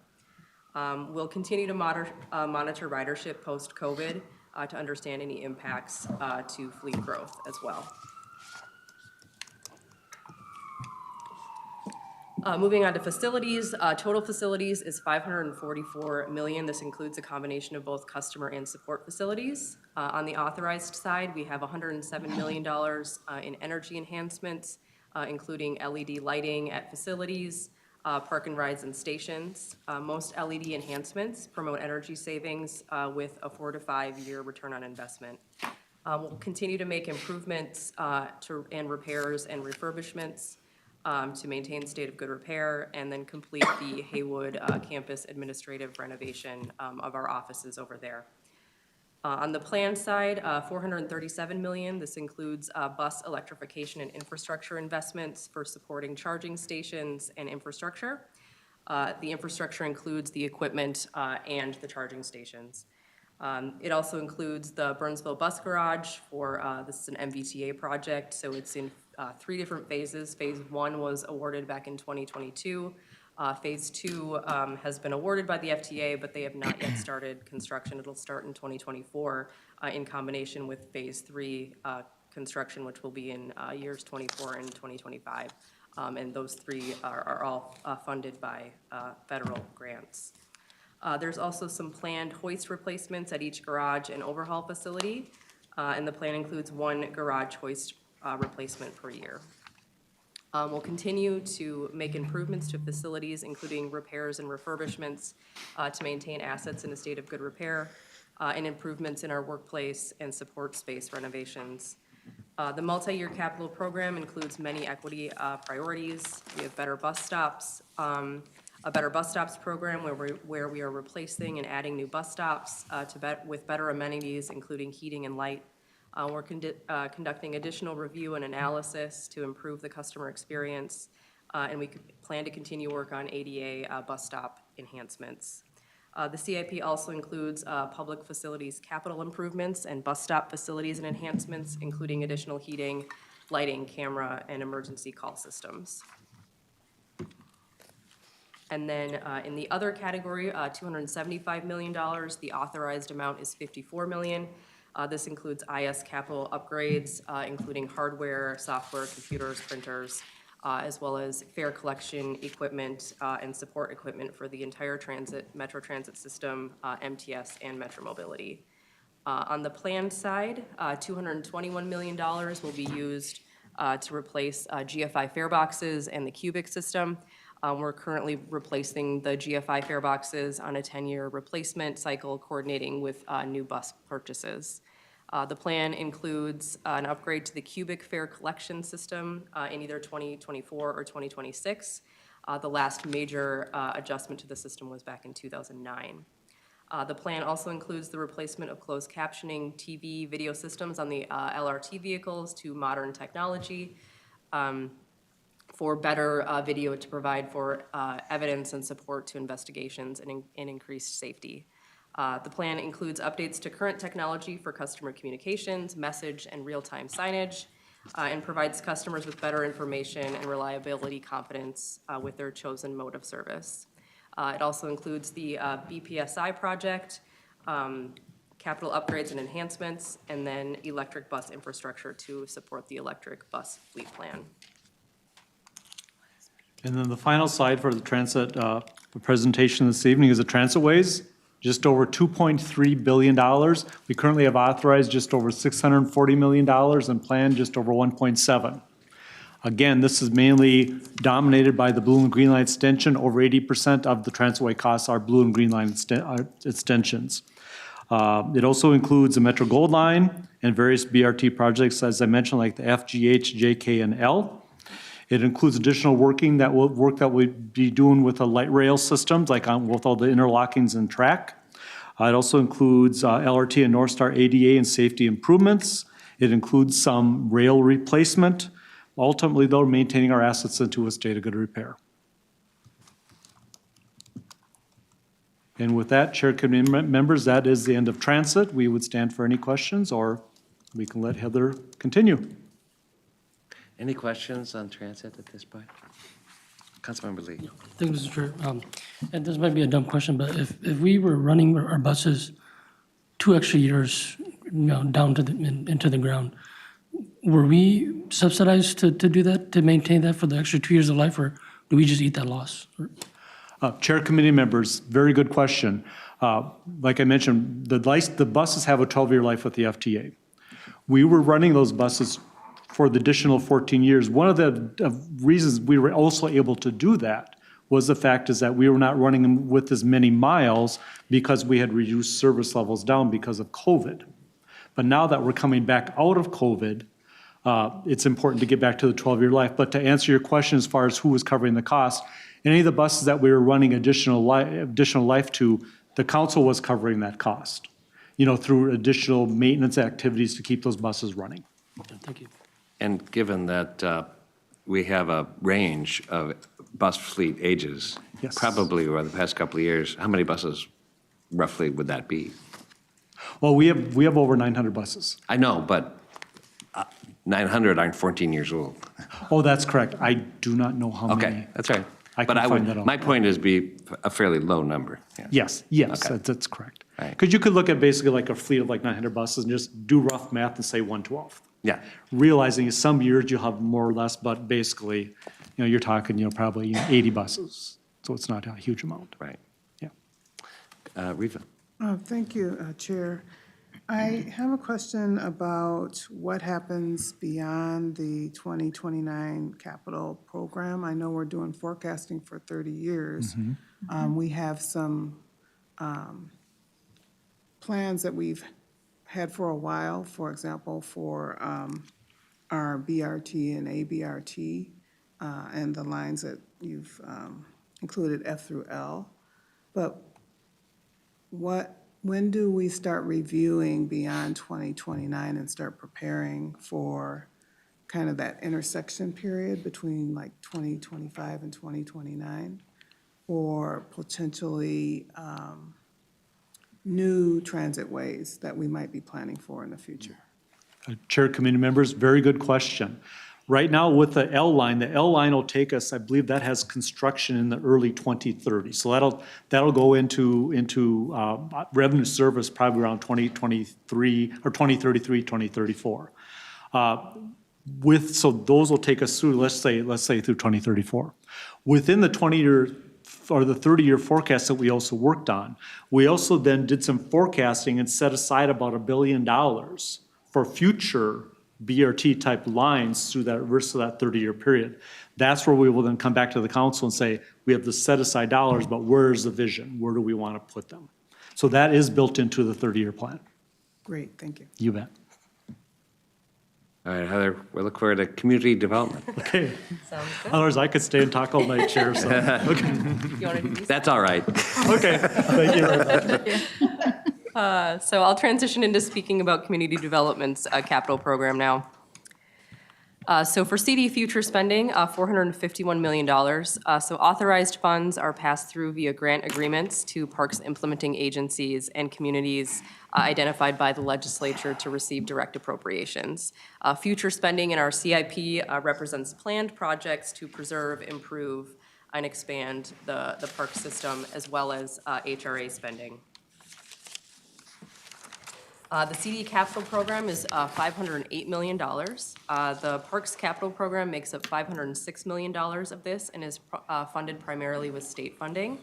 We'll continue to monitor ridership post-COVID to understand any impacts to fleet growth as well. Moving on to facilities, total facilities is $544 million. This includes a combination of both customer and support facilities. On the authorized side, we have $107 million in energy enhancements, including LED lighting at facilities, park and rides and stations. Most LED enhancements promote energy savings with a 4 to 5 year return on investment. We'll continue to make improvements and repairs and refurbishments to maintain state of good repair, and then complete the Haywood campus administrative renovation of our offices over there. On the plan side, $437 million. This includes bus electrification and infrastructure investments for supporting charging stations and infrastructure. The infrastructure includes the equipment and the charging stations. It also includes the Burnsville Bus Garage for, this is an MVTA project, so it's in 3 different phases. Phase 1 was awarded back in 2022. Phase 2 has been awarded by the FTA, but they have not yet started construction. It'll start in 2024 in combination with Phase 3 construction, which will be in years 24 and 2025. And those 3 are all funded by federal grants. There's also some planned hoist replacements at each garage and overhaul facility, and the plan includes 1 garage hoist replacement per year. We'll continue to make improvements to facilities, including repairs and refurbishments to maintain assets in a state of good repair, and improvements in our workplace and support space renovations. The multi-year capital program includes many equity priorities. We have better bus stops, a better bus stops program where we are replacing and adding new bus stops with better amenities, including heating and light. We're conducting additional review and analysis to improve the customer experience, and we plan to continue work on ADA bus stop enhancements. The CIP also includes public facilities capital improvements and bus stop facilities and enhancements, including additional heating, lighting, camera, and emergency call systems. And then in the other category, $275 million, the authorized amount is $54 million. This includes IS capital upgrades, including hardware, software, computers, printers, as well as fare collection equipment and support equipment for the entire Metro Transit system, MTS, and Metromobility. On the planned side, $221 million will be used to replace GFI fare boxes and the cubic system. We're currently replacing the GFI fare boxes on a 10-year replacement cycle, coordinating with new bus purchases. The plan includes an upgrade to the cubic fare collection system in either 2024 or 2026. The last major adjustment to the system was back in 2009. The plan also includes the replacement of closed captioning TV video systems on the LRT vehicles to modern technology. for better video to provide for evidence and support to investigations and increased safety. The plan includes updates to current technology for customer communications, message, and real-time signage, and provides customers with better information and reliability confidence with their chosen mode of service. It also includes the BPSI project, capital upgrades and enhancements, and then electric bus infrastructure to support the electric bus fleet plan. And then the final slide for the transit the presentation this evening is the transit ways. Just over $2.3 billion. We currently have authorized just over $640 million and planned just over 1.7. Again, this is mainly dominated by the blue and green line extension. Over 80% of the transitway costs are blue and green line extensions. It also includes the Metro Gold Line and various BRT projects, as I mentioned, like the FGH, JK, and L. It includes additional work that we'll be doing with the light rail systems, like with all the interlockings and track. It also includes LRT and North Star ADA and safety improvements. It includes some rail replacement. Ultimately, though, maintaining our assets into a state of good repair. And with that, Chair Committee members, that is the end of transit. We would stand for any questions, or we can let Heather continue. Any questions on transit at this point? Councilmember Lee. Thank you, Mr. Chair. And this might be a dumb question, but if we were running our buses 2 extra years, down to into the ground, were we subsidized to do that, to maintain that for the extra 2 years of life, or do we just eat that loss? Chair Committee members, very good question. Like I mentioned, the buses have a 12-year life with the FTA. We were running those buses for the additional 14 years. One of the reasons we were also able to do that was the fact is that we were not running them with as many miles because we had reduced service levels down because of COVID. But now that we're coming back out of COVID, it's important to get back to the 12-year life. But to answer your question as far as who was covering the cost, any of the buses that we were running additional life to, the council was covering that cost, through additional maintenance activities to keep those buses running. Okay, thank you. And given that we have a range of bus fleet ages, Yes. probably over the past couple of years, how many buses roughly would that be? Well, we have over 900 buses. I know, but 900 aren't 14 years old. Oh, that's correct. I do not know how many. Okay, that's right. I But can find that out. my point is be a fairly low number. Yes, Okay. that's correct. Right. Because you could look at basically like a fleet of like 900 buses and just do rough math and say 1/12. Yeah. Realizing some years you'll have more or less, but basically, you're talking, probably 80 buses. So it's not a huge amount. Right. Yeah. Riva. Thank you, Chair. I have a question about what happens beyond the 2029 capital program. I know we're doing forecasting for 30 years. We have some plans that we've had for a while, for example, for our BRT and ABRT and the lines that you've included F through L. But when do we start reviewing beyond 2029 and start preparing for kind of that intersection period between like 2025 and 2029 or potentially new transit ways that we might be planning for in the future? Chair Committee members, very good question. Right now with the L line will take us, I believe that has construction in the early 2030s. So that'll go into revenue service probably around 2023 or 2033, 2034. So those will take us through, let's say through 2034. Within the 20-year or the 30-year forecast that we also worked on, we also then did some forecasting and set aside about $1 billion for future BRT type lines through that rest of that 30-year period. That's where we will then come back to the council and say, we have the set aside dollars, but where's the vision? Where do we want to put them? So that is built into the 30-year plan. Great, thank you. You bet. All right, Heather, we look forward to community development. Okay. Sounds good. Otherwise, I could stay and talk all night, Chair. So. Okay. You want to do That's all right. Okay, thank you very much. So I'll transition into speaking about community development's capital program now. So for CD future spending, $451 million. So authorized funds are passed through via grant agreements to parks implementing agencies and communities identified by the legislature to receive direct appropriations. Future spending in our CIP represents planned projects to preserve, improve, and expand the park system, as well as HRA spending. The CD capital program is $508 million. The Parks capital program makes up $506 million of this and is funded primarily with state funding.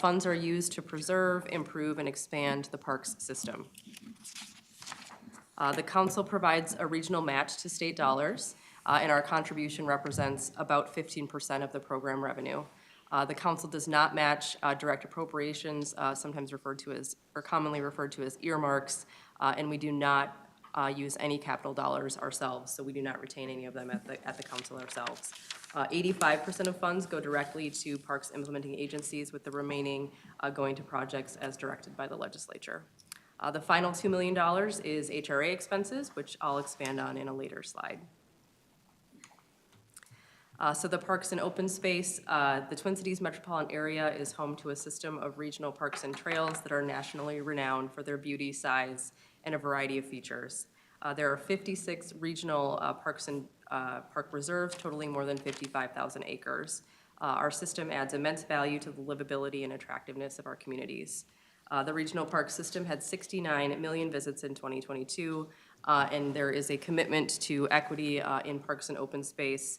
Funds are used to preserve, improve, and expand the parks system. The council provides a regional match to state dollars, and our contribution represents about 15% of the program revenue. The council does not match direct appropriations, sometimes referred to as, or commonly referred to as earmarks, and we do not use any capital dollars ourselves, so we do not retain any of them at the council ourselves. 85% of funds go directly to parks implementing agencies, with the remaining going to projects as directed by the legislature. The final $2 million is HRA expenses, which I'll expand on in a later slide. So the parks and open space, the Twin Cities metropolitan area is home to a system of regional parks and trails that are nationally renowned for their beauty, size, and a variety of features. There are 56 regional parks and park reserves totaling more than 55,000 acres. Our system adds immense value to the livability and attractiveness of our communities. The regional park system had 69 million visits in 2022, and there is a commitment to equity in parks and open space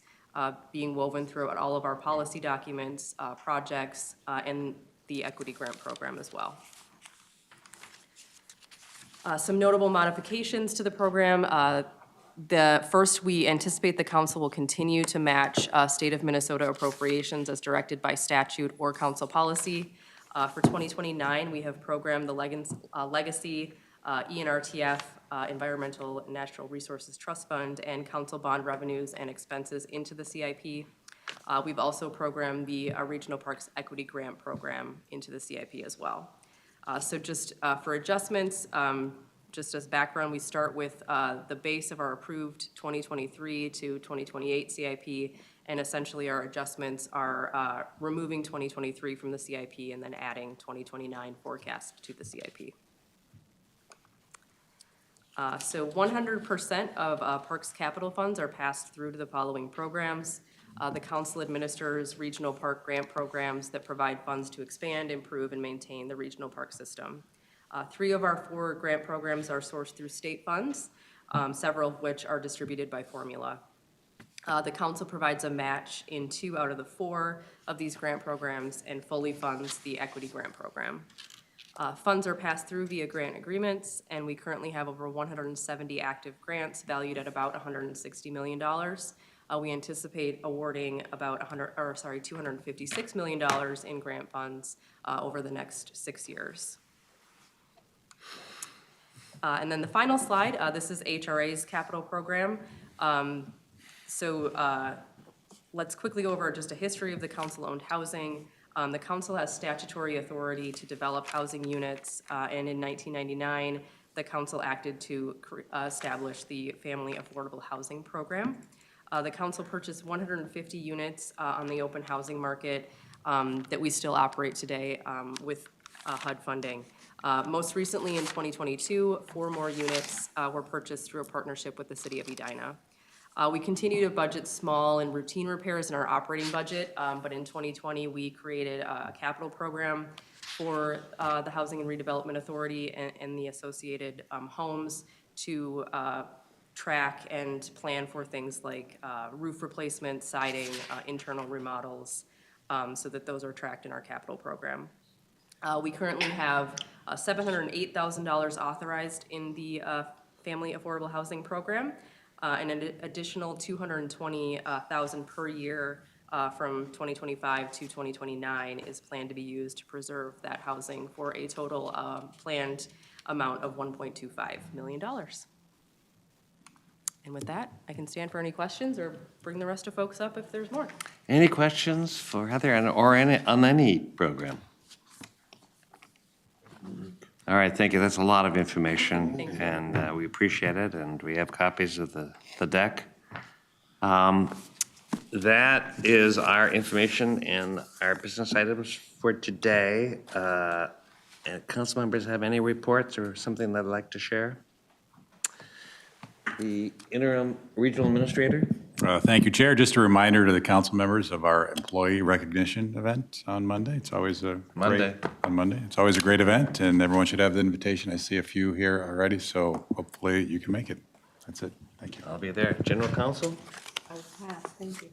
being woven throughout all of our policy documents, projects, and the equity grant program as well. Some notable modifications to the program. First, we anticipate the council will continue to match state of Minnesota appropriations as directed by statute or council policy. For 2029, we have programmed the Legacy, ENRTF, Environmental and Natural Resources Trust Fund, and council bond revenues and expenses into the CIP. We've also programmed the Regional Parks Equity Grant Program into the CIP as well. So just for adjustments, just as background, we start with the base of our approved 2023 to 2028 CIP, and essentially our adjustments are removing 2023 from the CIP and then adding 2029 forecast to the CIP. So 100% of Parks capital funds are passed through to the following programs. The council administers regional park grant programs that provide funds to expand, improve, and maintain the regional park system. 3 of our 4 grant programs are sourced through state funds, several of which are distributed by formula. The council provides a match in 2 out of the 4 of these grant programs and fully funds the equity grant program. Funds are passed through via grant agreements, and we currently have over 170 active grants valued at about $160 million. We anticipate awarding about $256 million in grant funds over the next 6 years. And then the final slide, this is HRA's capital program. Let's quickly go over just a history of the council-owned housing. The council has statutory authority to develop housing units, and in 1999, the council acted to establish the Family Affordable Housing Program. The council purchased 150 units on the open housing market that we still operate today with HUD funding. Most recently in 2022, 4 more units were purchased through a partnership with the city of Edina. We continue to budget small and routine repairs in our operating budget, but in 2020, we created a capital program for the Housing and Redevelopment Authority and the associated homes to track and plan for things like roof replacement, siding, internal remodels, so that those are tracked in our capital program. We currently have $708,000 authorized in the Family Affordable Housing Program, and an additional $220,000 per year from 2025 to 2029 is planned to be used to preserve that housing for a total planned amount of $1.25 million. And with that, I can stand for any questions or bring the rest of folks up if there's more. Any questions for Heather or on any program? All right, thank you. That's a lot of information, and we appreciate it, and we have copies of the deck. That is our information and our business items for today. And council members have any reports or something they'd like to share? The interim regional administrator? Thank you, Chair. Just a reminder to the council members of our employee recognition event on Monday. It's always a on Monday. It's always a great event, and everyone should have the invitation. I see a few here already, so hopefully you can make it. That's it. Thank you. I'll be there. General counsel? I'll pass, thank you.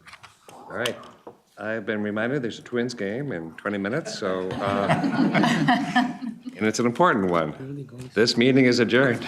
All right. I've been reminded there's a Twins game in 20 minutes, so, and it's an important one. This meeting is adjourned.